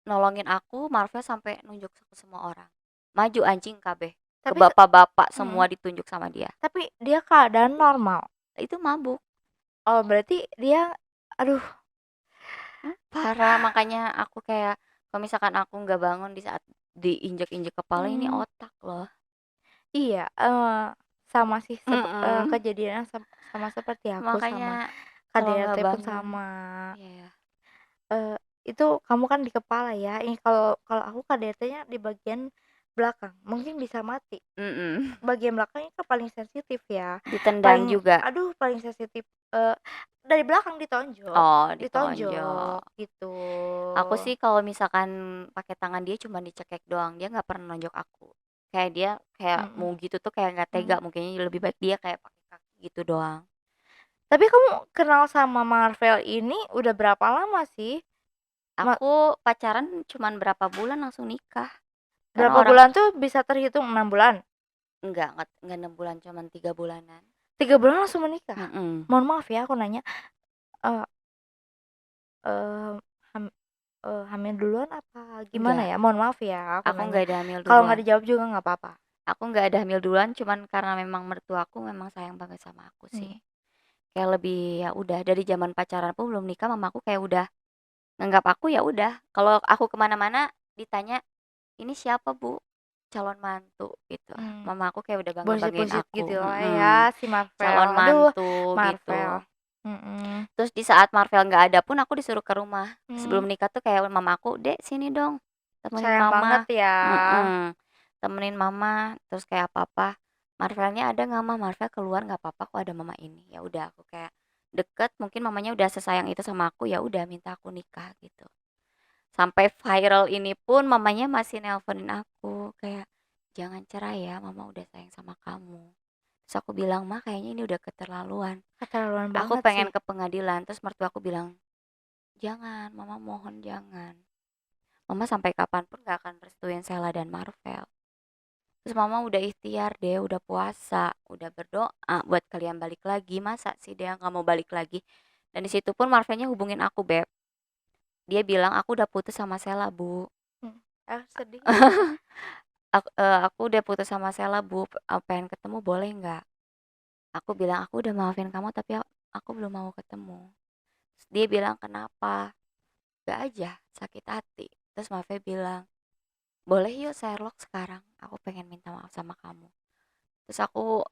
nolongin aku, Marvel sampai nunjuk ke semua orang. Maju anjing kabeh, ke Tapi bapak-bapak semua mhm, ditunjuk sama dia. tapi dia keadaan normal? Itu mabuk, Oh berarti dia aduh, parah. Makanya aku kayak kalau misalkan aku nggak bangun di saat diinjek-injek kepala, ini mmm, otak loh. iya, sama sih Mhm, kejadiannya sama seperti aku, makanya sama kalau nggak KDRT pun bangun, sama. iya, Eee, itu kamu kan di kepala ya, ini kalau kalau aku KDRT-nya di bagian belakang, mungkin bisa mati. mhm, Bagian belakang itu paling sensitif ya, ditendang paling juga. aduh paling sensitif, dari belakang ditonjok Oh, ditonjok ditonjok. gitu. Aku sih kalau misalkan pakai tangan dia cuma dicekek doang, dia nggak pernah nonjok aku. Kayak dia kayak Mhm mau gitu tuh kayak nggak tega, mhm. mungkin lebih baik dia kayak pakai kaki gitu doang. Tapi kamu kenal sama Marvel ini udah berapa lama sih? Ma Aku pacaran cuman berapa bulan langsung nikah. Karena berapa orang bulan tuh bisa terhitung 6 bulan? enggak 6 bulan, cuman 3 bulanan. 3 bulan langsung menikah? Mhm. Mohon maaf ya aku nanya, eee eee, ham hamil duluan apa gimana Enggak, ya? Mohon maaf ya aku aku nanya. nggak ada hamil Kalau nggak duluan. dijawab juga nggak apa-apa. Aku nggak ada hamil duluan, cuman karena memang mertuaku memang sayang banget sama aku sih. Mmm, Kayak lebih ya udah dari zaman pacaran pun belum nikah mamaku kayak udah nganggap aku ya udah, kalau aku kemana mana ditanya, "Ini siapa, Bu?" "Calon mantu," gitu. mmm, Mama aku kayak udah bangga-banggain bullshit-bullshit aku, gitulah ya mhm, si Marvel. calon Aduh, mantu Marvel. gitu. Mhm, Terus di saat Marvel nggak ada pun aku disuruh ke rumah. mmm, Sebelum nikah tuh kayak mama aku, "Dek, sini dong, temenin sayang banget mama." ya. Mhm, temenin mama, terus kayak apa-apa, "Marvelnya ada nggak, Ma?" "Marvel keluar nggak apa-apa kok, ada mama ini." Ya udah aku kayak deket, mungkin mamanya udah sesayang itu sama aku, ya udah minta aku nikah gitu. Sampai viral ini pun mamanya masih nelponin aku kayak, "Jangan cerai ya, mama udah sayang sama kamu." Terus aku bilang, "Ma, kayaknya ini udah keterlaluan. Keterlaluan Aku banget sih. pengen ke pengadilan." Terus mertuaku bilang, "Jangan, mama mohon jangan. Mama sampai kapanpun gak akan restuin Sheila dan Marvel." Terus mama udah ikhtiar deh, udah puasa, udah berdoa buat kalian balik lagi. Masa sih dia nggak mau balik lagi? Dan di situ pun Marvelnya hubungin aku, Beb. Dia bilang, "Aku udah putus sama Sheila, Bu." Sedih gitu. Aku udah putus sama Sheila, Bu, pengen ketemu boleh nggak?" Aku bilang, "Aku udah maafin kamu tapi aku belum mau ketemu." Terus dia bilang, "Kenapa?" "Nggak aja, sakit hati." Terus Maafnya bilang, "Boleh yuk Sherlock sekarang, aku pengen minta maaf sama kamu." Terus aku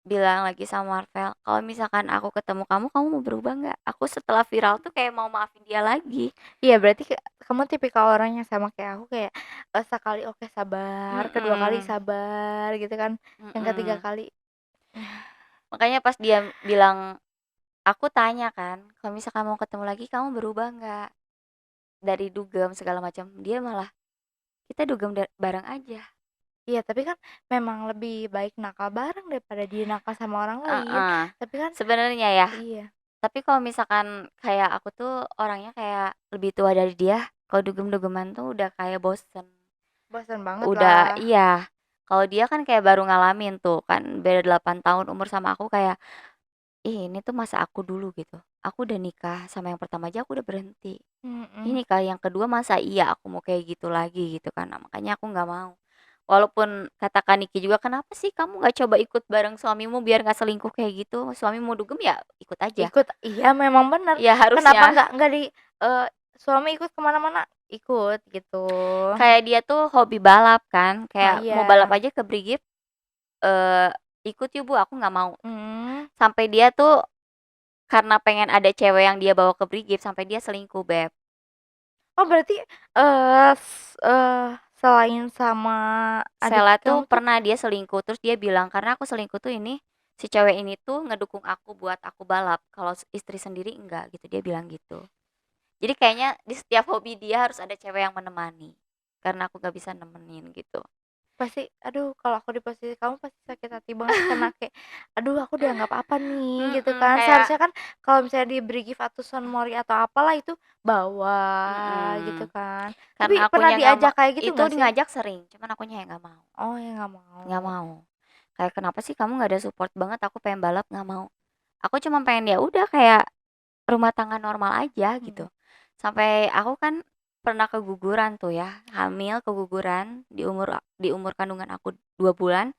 bilang lagi sama Marvel, "Kalau misalkan aku ketemu kamu, kamu mau berubah nggak?" Aku setelah viral tuh kayak mau maafin dia lagi. Iya berarti kamu tipikal orang yang sama kayak aku kayak, sekali oke sabar, kedua kali Mhm, sabar gitu kan, yang ketiga mhm. kali Makanya pas dia bilang, aku tanya kan, "Kalau misalkan mau ketemu lagi kamu berubah nggak?" Dari dugem segala macam, dia malah, "Kita dugem bareng aja." iya tapi kan memang lebih baik nakal bareng daripada dia nakal sama orang lain. Heeh. Tapi kan Sebenarnya ya, iya, tapi kalau misalkan kayak aku tuh orangnya kayak lebih tua dari dia, kalau dugem-dugeman tuh udah kayak bosen. bosan banget Udah lah. iya, kalau dia kan kayak baru ngalamin tuh kan beda 8 tahun umur sama aku kayak, "Ih ini tuh masa aku dulu," gitu. "Aku udah nikah sama yang pertama aja aku udah berhenti. Mhm. Ini kali yang kedua masa iya aku mau kayak gitu lagi," gitu kan. Nah makanya aku nggak mau. Walaupun kata Kak Niki juga, "Kenapa sih kamu nggak coba ikut bareng suamimu biar nggak selingkuh kayak gitu? Suami mau dugem ya ikut aja." Ikut iya memang bener, Ya kenapa harusnya. nggak eee, suami ikut ke mana-mana, ikut gitu. Kayak dia tuh hobi balap kan, Nah kayak mau balap iya, aja ke Brigif, eee, "Ikut yuk Bu," aku nggak mau. mmm. Sampai dia tuh karena pengen ada cewek yang dia bawa ke Brigif sampai dia selingkuh, Beb. Oh berarti, selain sama adik Sheila tuh kamu tuh pernah dia selingkuh, terus dia bilang, "Karena aku selingkuh tuh ini si cewek ini tuh ngedukung aku buat aku balap, kalau istri sendiri enggak gitu, dia bilang gitu. Jadi kayaknya di setiap hobi dia harus ada cewek yang menemani, karena aku gak bisa nemenin gitu. Pasti aduh kalau aku di posisi kamu pasti sakit hati banget karena kayak, "Aduh aku dianggap apa nih?" Gitu kan. Kayak Seharusnya kan kalau misalnya diberi gift atau sunmori atau apalah itu bawa gitu mhm, kan. karena Tapi pernah akunya nggak diajak kayak gitu itu nggak sih? ngajak sering, cuman akunya yang nggak mau. Oh ya nggak Nggak mau. mau. Kayak, "Kenapa sih kamu nggak ada support banget, aku pengen balap," nggak mau. Aku cuma pengen ya udah kayak rumah tangga normal aja gitu. Mhm. Sampai aku kan pernah keguguran tuh ya, hamil keguguran di umur kandungan aku 2 bulan.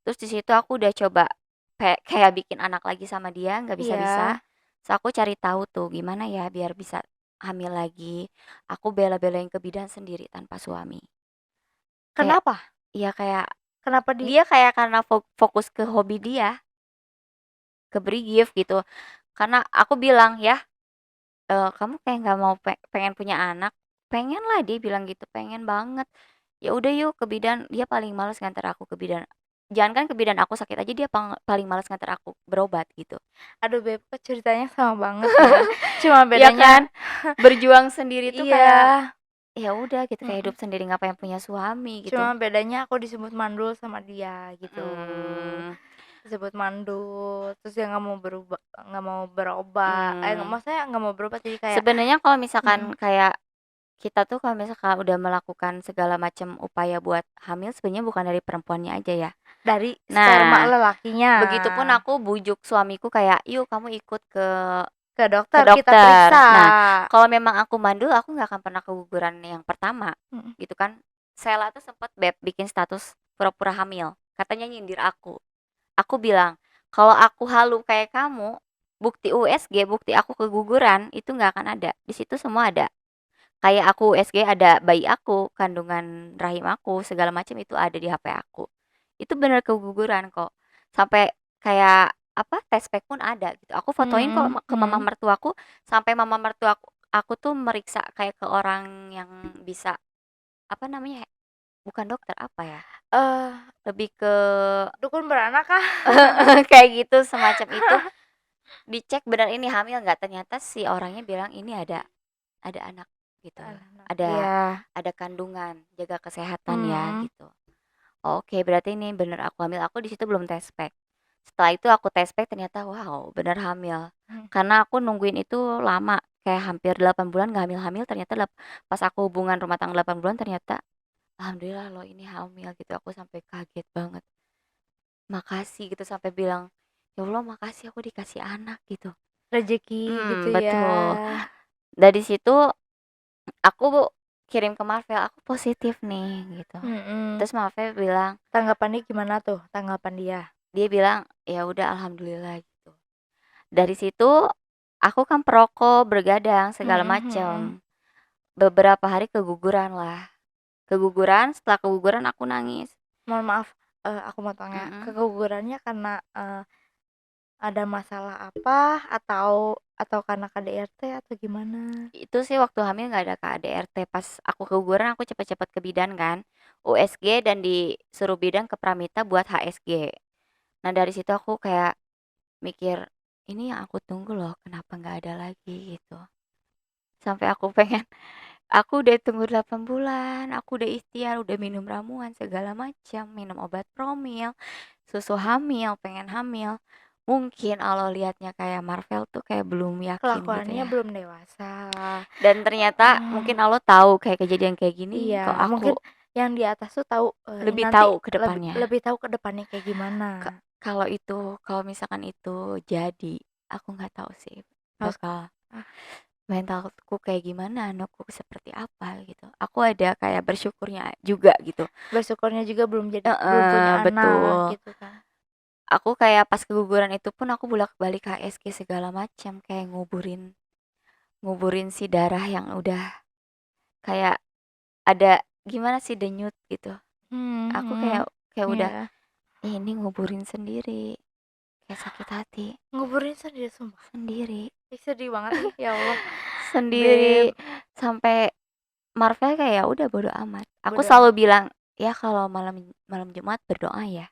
Terus di situ aku udah coba kayak bikin anak lagi sama dia, nggak bisa-bisa. Iya. Terus aku cari tahu tuh gimana ya biar bisa hamil lagi. Aku bela-belain ke bidan sendiri tanpa suami. Kayak Kenapa? ya kayak Kenapa di dia kayak karena fokus ke hobi dia, ke beri gift gitu. Karena aku bilang, "Ya, kamu kayak nggak mau pengen punya anak?" "Pengen lah," dia bilang gitu, "pengen banget." "Ya udah yuk ke bidan." Dia paling males nganter aku ke bidan. Jangankan ke bidan aku sakit aja dia paling males nganter aku berobat gitu. aduh Beb, kok ceritanya sama banget ya. Cuma Iya kan? bedanya Berjuang sendiri tuh iya, kayak, ya udah gitu, kayak mhm. hidup sendiri nggak pengen punya suami Cuma gitu. bedanya aku disebut mandul sama dia gitu. Mhm, Disebut mandul, terus dia nggak mau berobat, mmm. maksudnya nggak mau berobat jadi kayak Sebenarnya kalau mhm, misalkan kayak kita tuh kalau misalkan udah melakukan segala macam upaya buat hamil sebenarnya bukan dari perempuannya aja ya. dari sperma Nah, lelakinya. begitupun aku bujuk suamiku kayak, "Yuk kamu ikut Ke ke dokter kita dokter." periksa. Nah, kalau memang aku mandul aku nggak akan pernah keguguran yang pertama, Mhm. gitu kan. Sheila tuh sempet Beb bikin status pura-pura hamil, katanya nyindir aku. Aku bilang, "Kalau aku halu kayak kamu, bukti USG, bukti aku keguguran itu nggak akan ada. Di situ semua ada. Kayak aku USG ada bayi aku, kandungan rahim aku, segala macam itu ada di HP aku. Itu bener keguguran kok. Sampai kayak apa, test pack pun ada gitu. Aku fotoin kok Mhm ke mama mhm. mertuaku, sampai mama mertuaku tuh meriksa kayak ke orang yang bisa, apa namanya, bukan dokter, apa ya, Eh, lebih ke dukun beranak kah? kayak gitu, semacam itu. Dicek benar ini hamil nggak, ternyata si orangnya bilang ini ada anak gitu, Anak ada iya, ada kandungan, jaga kesehatan ya mhm. gitu. Oke berarti ini bener aku hamil, aku di situ belum tes pack. Setelah itu aku tes pack ternyata wow bener hamil. Mhm. Karena aku nungguin itu lama, kayak hampir 8 bulan nggak hamil-hamil ternyata pas aku hubungan rumah tangga 8 bulan ternyata alhamdulillah loh ini hamil gitu, aku sampai kaget banget. Makasih gitu sampai bilang, "Ya Allah makasih aku dikasih anak," gitu. Rezeki gitu ya. Betul. Dari situ aku kirim ke Marvel, "Aku positif nih," gitu. Mhm. Terus Marvel bilang Tanggapannya gimana tuh, tanggapan dia? dia bilang, "Ya udah alhamdulillah," gitu. Dari situ aku kan perokok, bergadang, segala Mhm mhm. macem. Beberapa hari keguguran lah. Keguguran, setelah keguguran aku nangis. Mohon maaf, aku mau tanya, Mhm. kegugurannya karena, ada masalah apa atau karena KDRT atau gimana? Itu sih waktu hamil nggak ada KDRT, pas aku keguguran aku cepet-cepet ke bidan kan, USG dan disuruh bidan ke Pramita buat HSG. Nah dari situ aku kayak mikir, "Ini yang aku tunggu loh, kenapa nggak ada lagi?" Gitu. Sampai aku pengen aku udah tunggu 8 bulan, aku udah ikhtiar, udah minum ramuan segala macam, minum obat promil, susu hamil, pengen hamil. Mungkin Allah lihatnya kayak Marvel tuh kayak belum yakin gitu Kelakuannya ya. belum dewasa. Dan ternyata mungkin Allah tahu kayak kejadian kayak gini kok Iya, mungkin aku yang di atas tuh tahu, lebih nanti tahu ke lebih depannya. lebih tahu ke depannya kayak gimana. Kalau misalkan itu jadi, aku nggak tahu sih Harus bakal ah, mentalku kayak gimana, anakku seperti apa gitu. Aku ada kayak bersyukurnya juga gitu. bersyukurnya juga belum punya anak Betul. gitu kan. Aku kayak pas keguguran itu pun aku bolak-balik HSG segala macam, kayak nguburin nguburin si darah yang udah kayak ada gimana sih denyut gitu. Aku Mhm, kayak kayak udah iya. ini nguburin sendiri, kayak sakit hati Nguburin sendiri sumpah. sendiri, Ih, sedih banget ih, ya Allah. Beb, sendiri sampai Marvel kayak ya udah bodo amat. Aku bodo selalu amat. bilang, "Ya kalau malam malam Jumat berdoa ya,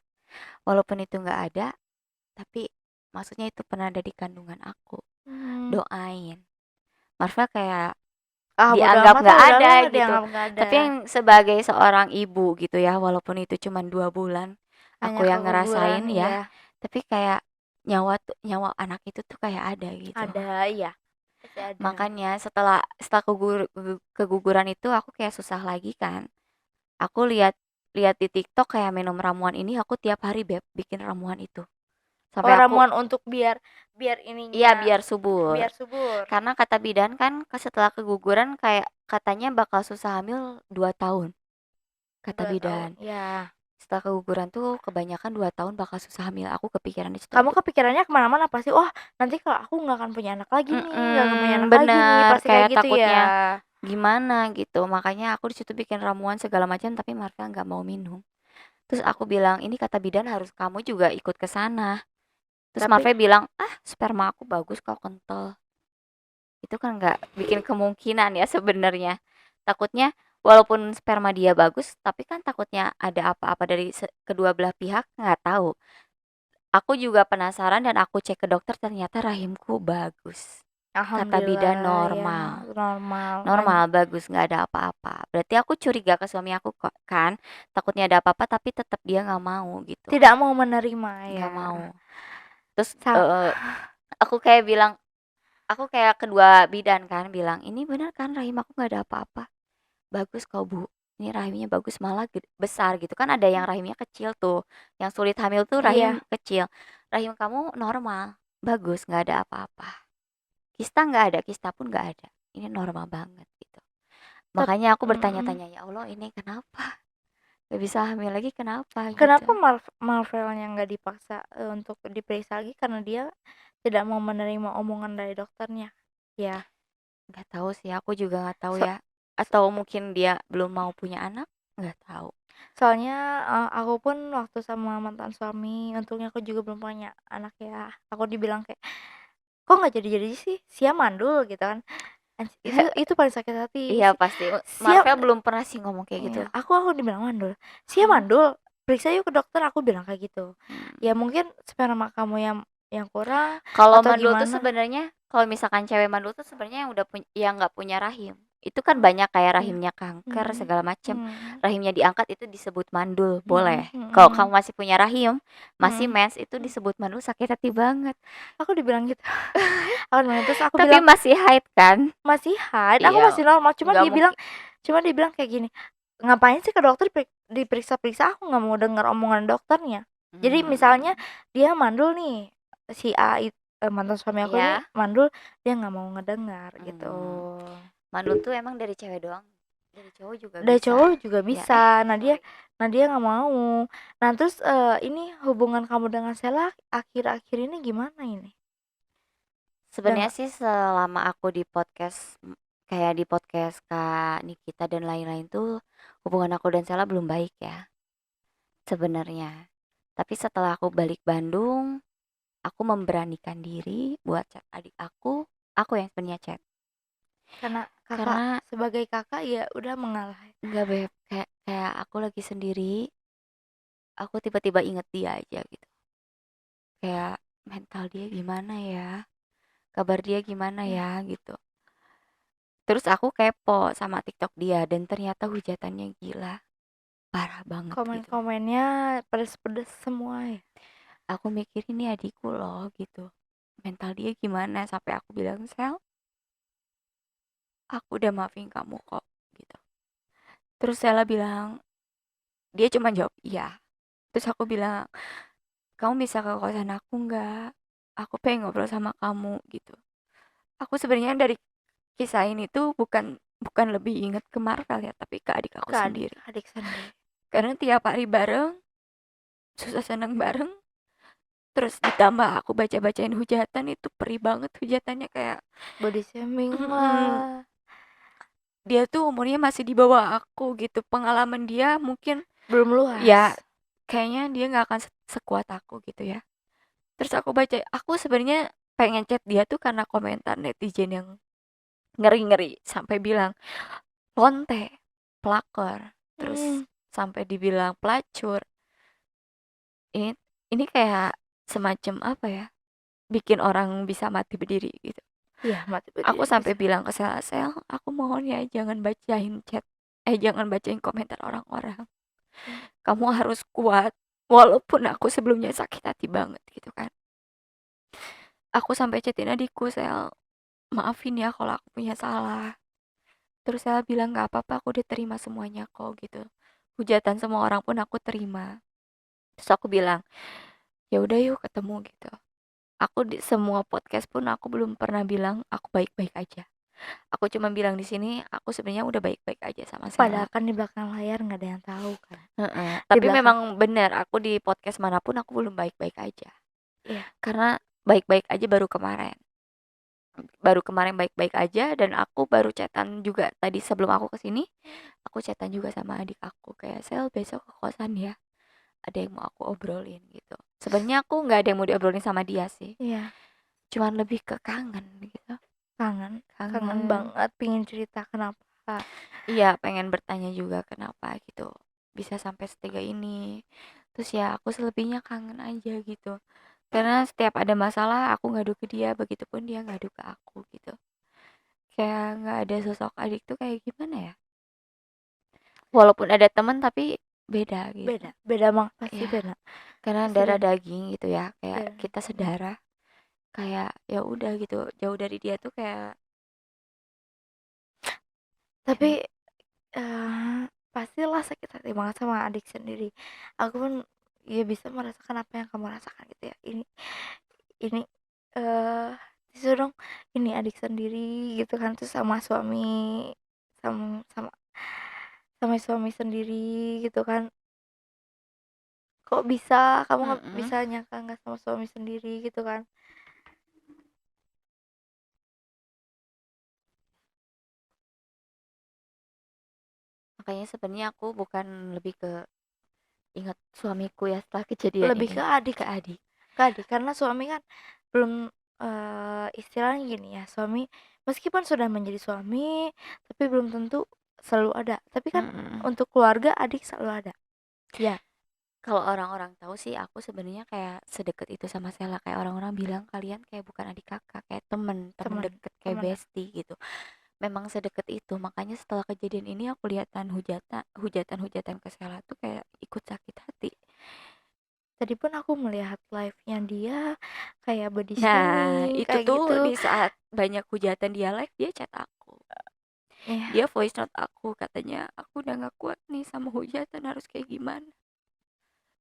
walaupun itu nggak ada, tapi maksudnya itu pernah ada di kandungan aku. Hmm. Doain. Marvel kayak Bodo dianggap amat nggak lah, ada udahlah gitu. dianggap nggak ada. Tapi yang sebagai seorang ibu gitu ya, walaupun itu cuma 2 bulan, Hanya aku yang keguguran, ngerasain ya, iya. tapi kayak nyawa anak itu tuh kayak ada gitu. Ada, iya. Pasti ada. Makanya setelah keguguran itu aku kayak susah lagi kan. Aku lihat lihat di TikTok kayak minum ramuan ini, aku tiap hari beb bikin ramuan itu. Sampai aku Ramuan untuk biar iya ininya biar subur. biar subur. Karena kata bidan kan setelah keguguran kayak katanya bakal susah hamil 2 tahun. Kata 2 tahun, bidan. ya. Setelah keguguran tuh kebanyakan 2 tahun bakal susah hamil. Aku kepikiran di situ. Kamu kepikirannya kemana-mana pasti, wah nanti kalau aku nggak akan punya anak lagi nih, nggak akan punya anak lagi nih, bener pasti kayak kayak gitu ya. takutnya gimana gitu. Makanya aku di situ bikin ramuan segala macam tapi Marvel nggak mau minum. Terus aku bilang, "Ini kata bidan harus kamu juga ikut ke sana." Terus Tapi Marvel bilang, "Ah, sperma aku bagus kok kental." Itu kan nggak bikin kemungkinan ya sebenarnya. Takutnya walaupun sperma dia bagus, tapi kan takutnya ada apa-apa dari kedua belah pihak nggak tahu. Aku juga penasaran dan aku cek ke dokter ternyata rahimku bagus. Kata bidan alhamdulillah ya, normal. normal. Normal, bagus, nggak ada apa-apa. Berarti aku curiga ke suami aku kok kan, takutnya ada apa-apa tapi tetap dia nggak mau gitu. Tidak mau menerima Nggak ya. mau. Terus Sa- aku kayak bilang, aku kayak kedua bidan kan bilang, "Ini benar kan rahim aku nggak ada apa-apa?" "Bagus kok Bu, ini rahimnya bagus malah besar," gitu kan ada yang rahimnya kecil tuh, yang sulit hamil tuh rahim iya. kecil. "Rahim kamu normal, bagus nggak ada apa-apa. Kista nggak ada, kista pun nggak ada. Ini normal banget," gitu. Tep Makanya aku mhm. bertanya-tanya, "Ya Allah ini kenapa? Gak bisa hamil lagi kenapa?" gitu. Kenapa Marvelnya nggak dipaksa, untuk diperiksa lagi karena dia tidak mau menerima omongan dari dokternya? Ya, Nggak tahu sih, aku juga nggak tahu so ya. Atau mungkin dia belum mau punya anak, nggak tahu. soalnya, aku pun waktu sama mantan suami, untungnya aku juga belum punya anak ya, aku dibilang kayak, "Kok nggak jadi-jadi sih? Sia mandul," gitu kan. Itu paling sakit hati. Iya pasti. Sia Marvel belum pernah sih ngomong kayak gitu. Iya, aku dibilang mandul. "Sia mandul? Periksa yuk ke dokter," aku bilang kayak gitu. Hmm. Ya mungkin sperma kamu yang kurang Kalau atau mandul tuh gimana. sebenarnya, kalau misalkan cewek mandul tuh sebenarnya yang udah yang nggak punya rahim. Itu kan banyak kayak Iya. rahimnya kanker Mhm, segala macam. mhm, Rahimnya diangkat itu disebut mandul, mhm, boleh. Kalau kamu mhm, masih punya rahim, masih mhm, mens itu mhm. disebut mandul sakit hati banget. Aku dibilang gitu. Aku bilang terus aku Tapi bilang, masih haid kan? "Masih haid, aku Iya, masih normal." nggak mungkin. Cuma dia bilang kayak gini, "Ngapain sih ke dokter diperiksa-periksa?" Aku nggak mau dengar omongan dokternya. Jadi misalnya Hmm, dia mandul nih, si A mantan suami aku ini ya. mandul, dia nggak mau ngedengar gitu. Hmm. Mandul tuh emang dari cewek doang, dari cowok juga Dari bisa. cowok juga Ya, bisa. sorry. Nah dia nggak mau. Nah terus, ini hubungan kamu dengan Sheila akhir-akhir ini gimana ini? Sebenarnya Dengan sih selama aku di podcast kayak di podcast Kak Nikita dan lain-lain tuh hubungan aku dan Sela belum baik ya sebenarnya. Tapi setelah aku balik Bandung, aku memberanikan diri buat chat adik aku yang sebenarnya chat. karena Kakak Karena sebagai kakak ya udah mengalah. nggak beb kayak kayak aku lagi sendiri, aku tiba-tiba inget dia aja gitu. Kayak mental dia gimana ya? Kabar dia gimana Ya, ya gitu. Terus aku kepo sama TikTok dia dan ternyata hujatannya gila, parah banget gitu. komen-komennya pedes-pedes semua ya. Aku mikir ini adikku loh gitu. Mental dia gimana sampai aku bilang, "Sel, aku udah maafin kamu kok." gitu. Terus Sela bilang, dia cuma jawab iya. Terus aku bilang, "Kamu bisa ke kosan aku nggak? Aku pengen ngobrol sama kamu." gitu. Aku sebenarnya dari kisah ini tuh bukan bukan lebih inget ke Marvel ya, tapi ke adik aku Ke sendiri. adik-adik sendiri. Karena tiap hari bareng, susah seneng bareng, terus ditambah aku baca-bacain hujatan itu perih banget hujatannya kayak Body shaming mm, lah. dia tuh umurnya masih di bawah aku gitu. Pengalaman dia mungkin Belum ya luas. kayaknya dia nggak akan sekuat aku gitu ya. Terus aku baca, aku sebenarnya pengen chat dia tuh karena komentar netizen yang ngeri-ngeri sampai bilang lonte, pelakor, terus Hmm. sampai dibilang pelacur. Ini ini kayak semacam apa ya, bikin orang bisa mati berdiri gitu. Iya, mati Aku berdiri sampai bisa. bilang ke Sel, "Sel, aku mohon ya jangan bacain komentar orang-orang. Mmm, Kamu harus kuat, walaupun aku sebelumnya sakit hati banget," gitu kan. Aku sampai chatin adikku, "Sel, maafin ya kalau aku punya salah." Terus Sel bilang, "Nggak apa-apa, aku udah terima semuanya kok," gitu. Hujatan semua orang pun aku terima. Terus aku bilang, "Ya udah yuk ketemu," gitu. Aku di semua podcast pun aku belum pernah bilang aku baik-baik aja. Aku cuma bilang di sini aku sebenarnya udah baik-baik aja sama Sela. padahal kan di belakang layar nggak ada yang tahu kan. Heeh. Di Tapi belakang memang benar aku di podcast manapun aku belum baik-baik aja. iya, Karena baik-baik aja baru kemarin. Baru kemarin baik-baik aja dan aku baru chatan juga tadi sebelum aku kesini. Aku chatan juga sama adik aku kayak Sel besok ke kosan ya. Ada yang mau aku obrolin gitu. Sebenarnya aku nggak ada yang mau diobrolin sama dia sih. iya, Cuman lebih ke kangen gitu. kangen, kangen Kangen. banget pingin cerita kenapa. Iya, pengen bertanya juga kenapa gitu. Bisa sampai setega ini. Terus ya aku selebihnya kangen aja gitu. Karena setiap ada masalah aku ngadu ke dia, begitupun dia ngadu ke aku gitu. Kayak nggak ada sosok adik tuh kayak gimana ya? Walaupun ada temen tapi beda gitu. Beda, beda banget, pasti Ya, beda, karena pasti darah beda, daging gitu ya, kayak beda. kita sedarah. Kayak ya udah gitu, jauh dari dia tuh kayak Tapi, em, pastilah sakit hati banget sama adik sendiri. Aku pun ya bisa merasakan apa yang kamu rasakan gitu ya. Ini, eee, tisu dong, ini adik sendiri gitu kan, terus sama suami, sama sama sama suami sendiri gitu kan. Kok bisa kamu nggak mm-mm. bisa nyangka nggak sama suami sendiri gitu kan. Makanya sebenarnya aku bukan lebih ke ingat suamiku ya setelah kejadian Lebih ini adik ke adik. ke adik, karena suami kan belum, istilahnya gini ya, suami meskipun sudah menjadi suami, tapi belum tentu selalu ada, tapi kan Mm-mm. untuk keluarga adik selalu ada. Ya, Kalau orang-orang tahu sih aku sebenarnya kayak sedekat itu sama Sela, kayak orang-orang bilang kalian kayak bukan adik kakak, kayak temen temen teman deket kayak teman bestie gitu. Memang sedekat itu, makanya setelah kejadian ini aku lihatan hujatan ke Sela tuh kayak ikut sakit hati. Tadi pun aku melihat live-nya dia kayak body Nah, shaming itu kayak tuh gitu. di saat banyak hujatan dia live, dia chat aku. Iya, Dia voice note aku, katanya, aku udah gak kuat nih sama hujatan, harus kayak gimana.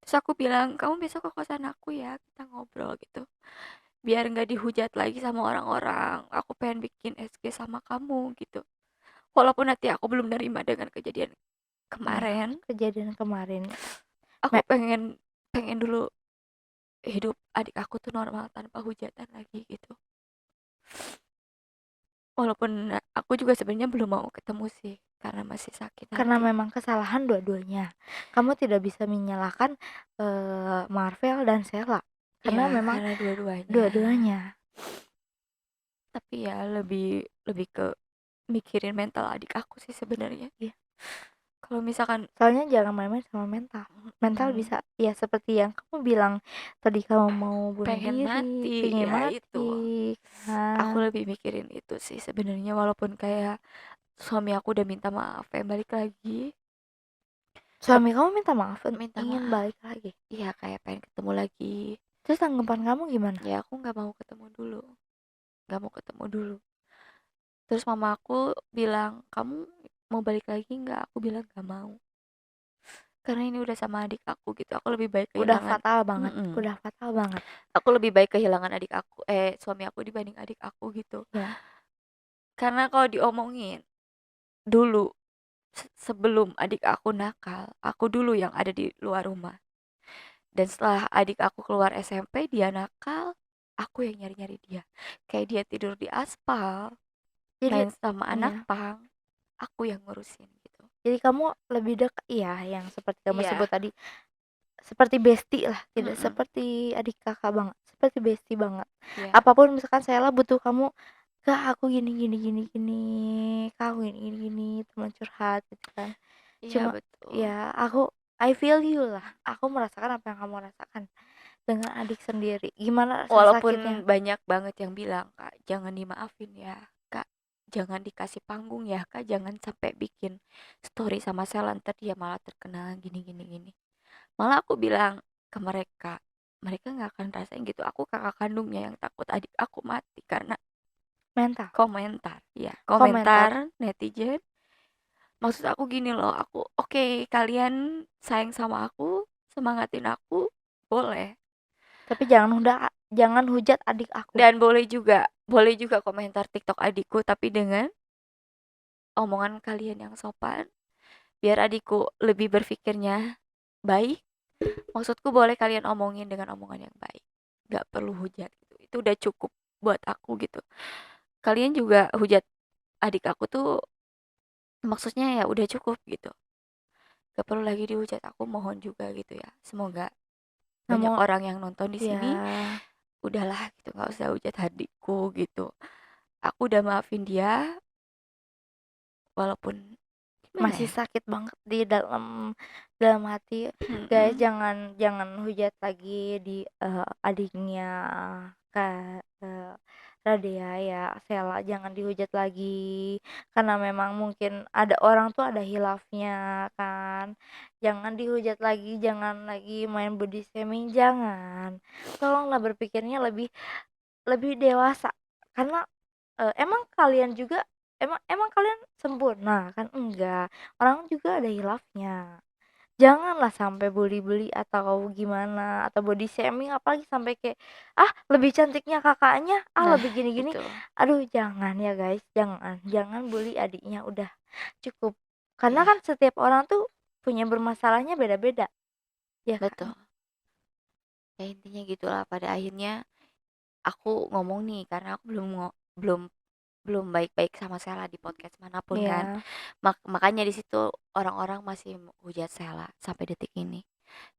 Terus aku bilang, kamu besok ke kosan aku ya, kita ngobrol gitu. Biar gak dihujat lagi sama orang-orang. Aku pengen bikin SG sama kamu gitu. Walaupun nanti aku belum nerima dengan kejadian iya, kemarin, kejadian kemarin. aku pengen pengen dulu hidup adik aku tuh normal tanpa hujatan lagi gitu. Walaupun aku juga sebenarnya belum mau ketemu sih karena masih sakit Karena hati. memang kesalahan dua-duanya. Kamu tidak bisa menyalahkan, Marvel dan Sheila, karena Ya, memang karena dua-duanya. dua-duanya. Tapi ya lebih lebih ke mikirin mental adik aku sih sebenarnya. Iya, Kalau misalkan soalnya jangan main-main sama mental. Mental mm, bisa ya seperti yang kamu bilang tadi, kamu mau bunuh pengen diri, mati, pengen ya mati itu. Aku kan. lebih mikirin itu sih sebenarnya, walaupun kayak suami aku udah minta maaf pengen balik lagi. Suami kamu minta maaf, Minta ingin maaf. balik lagi. Iya, kayak pengen ketemu lagi. Terus tanggapan kamu gimana? Ya aku nggak mau ketemu dulu. Nggak mau ketemu dulu. Terus mama aku bilang, kamu mau balik lagi nggak? Aku bilang nggak mau. Karena ini udah sama adik aku gitu. Aku lebih baik Udah kehilangan. fatal banget, Mm-mm. udah fatal banget. Aku lebih baik kehilangan adik aku, suami aku dibanding adik aku gitu. Ya, Karena kalau diomongin dulu, sebelum adik aku nakal, aku dulu yang ada di luar rumah. Dan setelah adik aku keluar SMP, dia nakal, aku yang nyari-nyari dia. Kayak dia tidur di aspal, jadi main sama anak iya. pang, aku yang ngurusin gitu. Jadi kamu lebih dekat iya, yang seperti kamu Iya. sebut tadi, seperti bestie lah, tidak Mm-mm. seperti adik kakak banget, seperti bestie banget. Iya. Apapun misalkan Sheila butuh kamu, "Kak, aku gini gini gini gini, Kak, aku gini gini gini," teman curhat gitu kan. Iya Cuma betul. ya aku I feel you lah, aku merasakan apa yang kamu rasakan. dengan adik sendiri. Gimana rasa sakitnya? Walaupun banyak banget yang bilang, "Kak, jangan dimaafin ya, Kak, jangan dikasih panggung ya, Kak, jangan sampai bikin story sama Sela entar dia malah terkenal gini gini gini." Malah aku bilang ke mereka, mereka nggak akan rasain gitu. Aku kakak kandungnya yang takut adik aku mati karena Mental, komentar, ya, komentar. komentar netizen. Maksud aku gini loh, aku oke, kalian sayang sama aku, semangatin aku, boleh. Tapi jangan hujat adik aku. Dan boleh juga komentar TikTok adikku tapi dengan omongan kalian yang sopan, biar adikku lebih berpikirnya baik. Maksudku boleh kalian omongin dengan omongan yang baik, nggak perlu hujat gitu, itu udah cukup buat aku gitu. Kalian juga hujat adik aku tuh maksudnya ya udah cukup gitu, gak perlu lagi dihujat. Aku mohon juga gitu ya, semoga banyak Namun orang yang nonton di ya sini udahlah gitu, nggak usah hujat adikku gitu. Aku udah maafin dia walaupun gimana masih ya. sakit banget di dalam dalam hati. Guys, Mm-mm. jangan jangan hujat lagi di adiknya Kak Radea ya, Sela, jangan dihujat lagi karena memang mungkin ada orang tuh ada hilafnya kan. Jangan dihujat lagi, jangan lagi main body shaming, jangan. Tolonglah berpikirnya lebih lebih dewasa karena emang kalian juga emang emang kalian sempurna kan? Enggak, orang juga ada hilafnya. Janganlah sampai bully-bully atau gimana atau body shaming apalagi sampai kayak ah lebih cantiknya kakaknya, ah Nah lebih gini-gini. itu, Aduh jangan ya guys, jangan bully adiknya, udah cukup. Karena ya kan setiap orang tuh punya bermasalahnya beda-beda, ya betul. kan? Ya intinya gitulah, pada akhirnya aku ngomong nih karena aku belum belum baik-baik sama Sela di podcast manapun kan. Iya. Makanya di situ orang-orang masih hujat Sela sampai detik ini.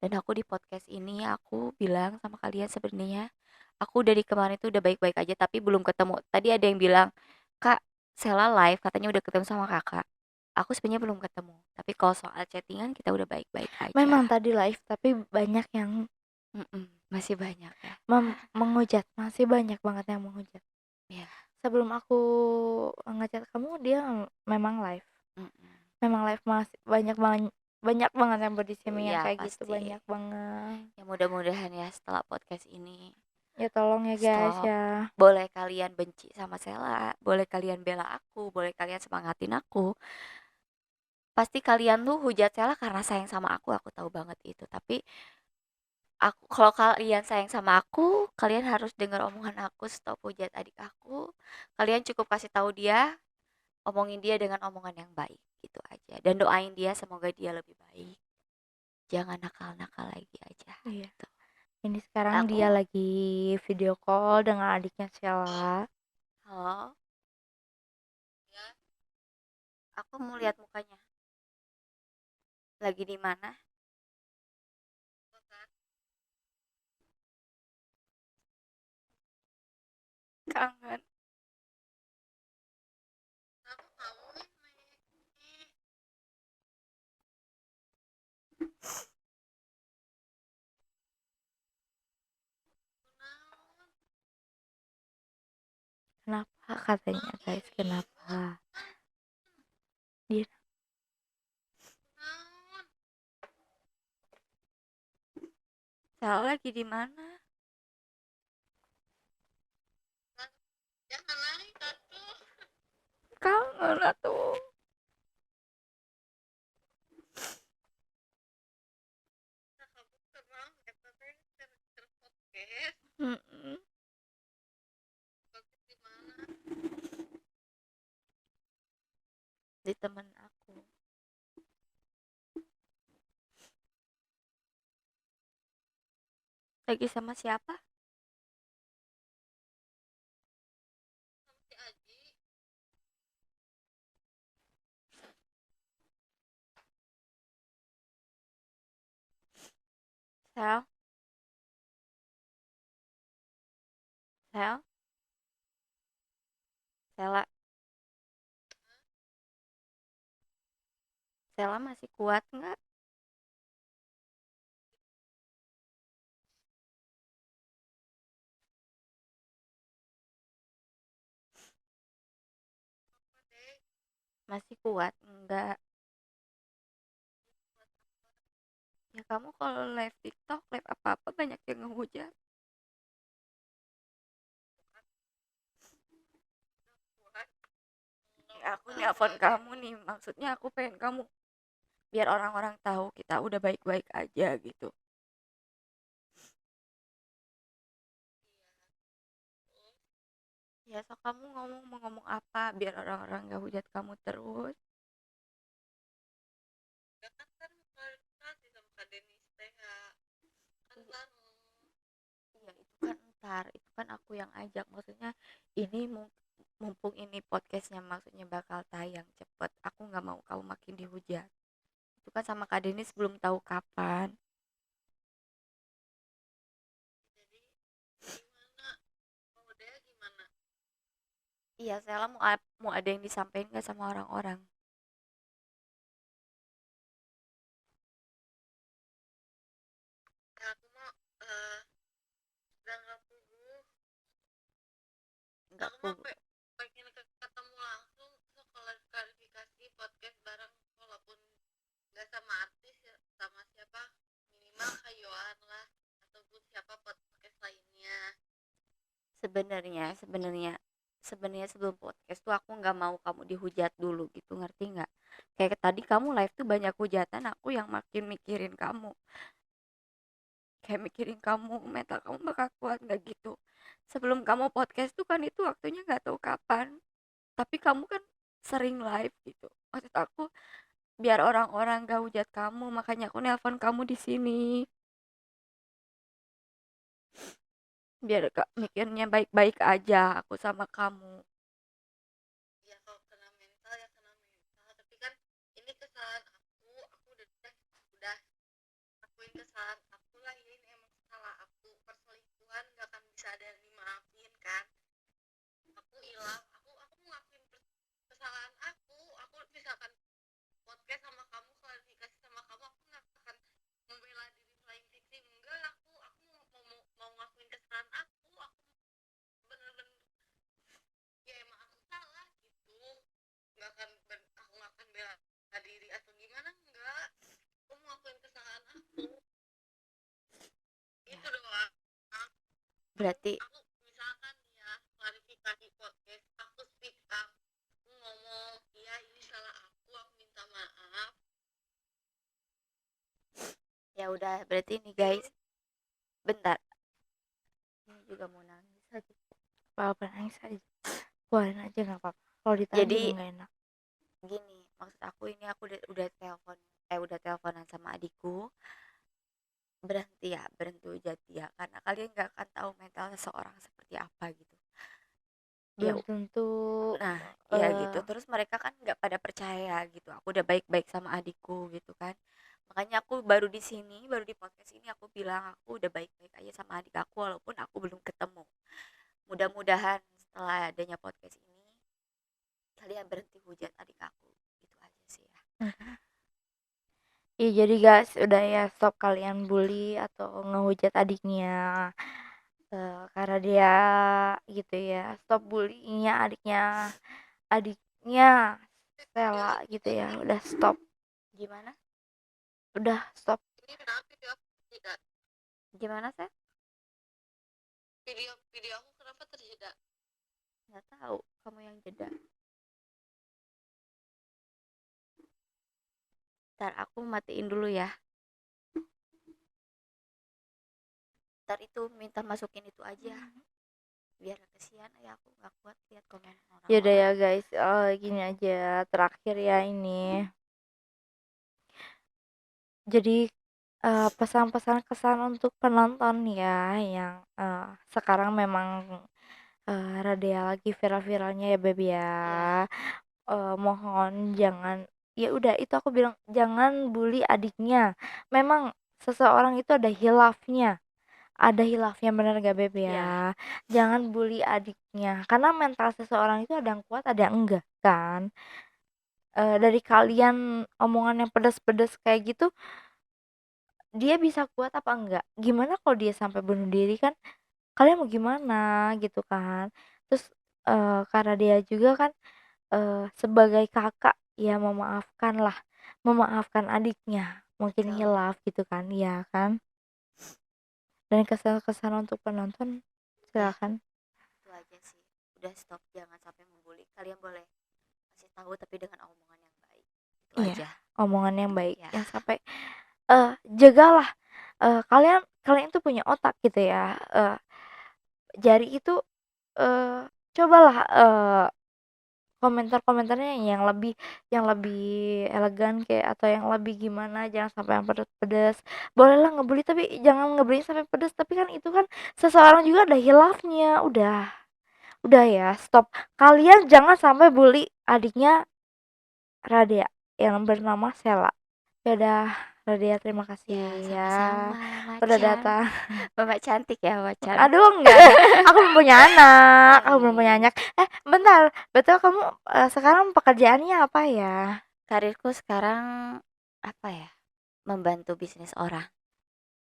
Dan aku di podcast ini aku bilang sama kalian sebenarnya aku dari kemarin itu udah baik-baik aja tapi belum ketemu. Tadi ada yang bilang, "Kak, Sela live katanya udah ketemu sama Kakak." Aku sebenarnya belum ketemu. Tapi kalau soal chattingan kita udah baik-baik aja. Memang tadi live tapi banyak yang Mm-mm, masih banyak ya. menghujat, masih banyak banget yang menghujat. Ya. Sebelum aku ngechat kamu dia memang live. Mm-mm. Memang live masih banyak banget yang body shaming yang Ya kayak gitu, pasti. banyak banget. Ya mudah-mudahan ya setelah podcast ini Ya tolong ya guys stop. ya. Boleh kalian benci sama Sela, boleh kalian bela aku, boleh kalian semangatin aku. Pasti kalian tuh hujat Sela karena sayang sama aku tahu banget itu. Tapi aku kalau kalian sayang sama aku, kalian harus dengar omongan aku, stop hujat adik aku. Kalian cukup kasih tahu dia, omongin dia dengan omongan yang baik gitu aja. Dan doain dia semoga dia lebih baik. Jangan nakal-nakal lagi aja Iya. gitu. Ini sekarang dia Aku, lagi video call dengan adiknya Sheila. halo, aku mau lihat mukanya. Lagi di mana? Kangen. Kenapa katanya guys? Kenapa? Dia Salah lagi di mana? Kangen atuh. Mm-mm. Di temen aku. Lagi sama siapa? Sel, Sel, Sela, Sela masih kuat nggak? Masih kuat? Enggak. Ya kamu kalau live TikTok, live apa-apa banyak yang ngehujat. Ya, aku nelpon kamu nih, maksudnya aku pengen kamu biar orang-orang tahu kita udah baik-baik aja gitu. Ya, so kamu ngomong mau ngomong apa biar orang-orang gak hujat kamu terus. Iya, itu kan ntar, itu kan aku yang ajak. Maksudnya ini mumpung ini podcastnya maksudnya bakal tayang cepet. Aku nggak mau kamu makin dihujat. Itu kan sama Kak Denis belum tahu kapan. Iya, saya mau ada yang disampaikan nggak sama orang-orang. Nggak perlu. Sebenarnya sebenarnya sebelum podcast tuh aku nggak mau kamu dihujat dulu gitu, ngerti nggak? Kayak tadi kamu live tuh banyak hujatan, aku yang makin mikirin kamu, kayak mikirin kamu mental kamu bakal kuat nggak gitu. Sebelum kamu podcast tuh kan itu waktunya nggak tahu kapan, tapi kamu kan sering live gitu. Maksud aku biar orang-orang gak hujat kamu, makanya aku nelpon kamu di sini biar kak mikirnya baik-baik aja aku sama kamu. Berarti ya udah, berarti ini guys, bentar, ini juga mau nangis lagi. Apa-apa, nangis aja, keluarin aja nggak apa-apa, kalau ditahan juga Jadi nggak enak. gini, maksud aku ini aku udah telepon, udah teleponan sama adikku. Berhenti ya, berhenti hujat dia karena kalian gak akan tahu mental seseorang seperti apa gitu. Ya, Belum tentu. nah, ya gitu. eh Terus mereka kan nggak pada percaya gitu. Aku udah baik-baik sama adikku gitu kan. Makanya aku baru di sini, baru di podcast ini aku bilang aku udah baik-baik aja sama adik aku walaupun aku belum ketemu. Mudah-mudahan setelah adanya podcast ini kalian berhenti hujat adik aku. Itu aja sih ya. Iya, jadi guys, udah ya, stop kalian bully atau ngehujat adiknya, karena dia gitu ya. Stop bullyingnya adiknya Stella gitu ya. Udah stop, Gimana? udah stop. Gimana sih? Nggak tahu, kamu yang jeda. Ntar aku matiin dulu ya. Ntar itu minta masukin itu aja. Biar kesian ya, aku nggak kuat lihat komen Yaudah orang-orang. ya guys, gini aja terakhir ya ini. Jadi pesan-pesan kesan untuk penonton ya yang sekarang memang rada lagi viral-viralnya ya Beb ya. Iya, Mohon jangan, ya udah itu aku bilang jangan bully adiknya. Memang seseorang itu ada hilafnya. Ada hilafnya, bener gak Beb iya, ya? Jangan bully adiknya karena mental seseorang itu ada yang kuat ada yang enggak kan. Dari kalian omongan yang pedas-pedas kayak gitu, dia bisa kuat apa enggak? Gimana kalau dia sampai bunuh diri kan, kalian mau gimana gitu kan. Terus karena dia juga kan sebagai kakak ya memaafkan adiknya, mungkin Betul. hilaf gitu kan, ya kan? Dan kesan-kesan untuk penonton Ya, silakan. itu aja sih. Udah stop, jangan sampai membuli. Kalian boleh kasih tahu tapi dengan omongan yang baik. Itu Iya, aja. omongan yang baik, Ya, yang sampai jagalah, kalian kalian tuh punya otak gitu ya, jari itu, cobalah, komentar-komentarnya yang lebih elegan kayak atau yang lebih gimana, jangan sampai yang pedes-pedes. Bolehlah ngebully tapi jangan ngebully sampai pedes, tapi kan itu kan seseorang juga ada hilafnya, udah ya stop. Kalian jangan sampai bully adiknya Radea yang bernama Sela. Ya udah, Radea terima ya kasih ya sama-sama udah Macan. datang. Mbak cantik ya Macan. Aduh enggak, aku belum punya anak, aku belum punya anak. Bentar, betul kamu sekarang pekerjaannya apa ya? Karirku sekarang apa ya? Membantu bisnis orang.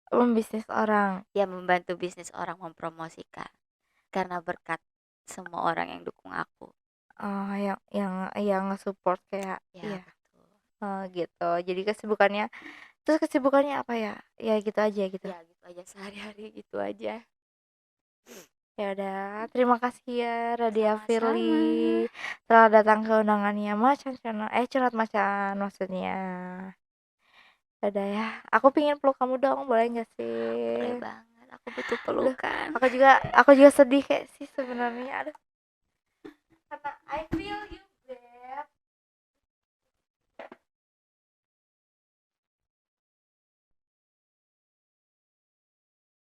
Membisnis orang. Ya membantu bisnis orang mempromosikan. Karena berkat semua orang yang dukung aku. Oh, yang nge-support kayak Ya iya, betul. gitu. Jadi kesibukannya apa ya? Ya gitu aja gitu. Ya gitu aja sehari-hari gitu aja. Ya udah, terima kasih ya Radia Sama-sama. Firly telah datang ke undangannya Macan Channel. Curhat Macan maksudnya. Ya udah ya, aku pingin peluk kamu dong, boleh nggak Boleh sih? banget. Aku butuh Aduh, pelukan. aku juga sedih kayak sih sebenarnya. Aduh, karena I feel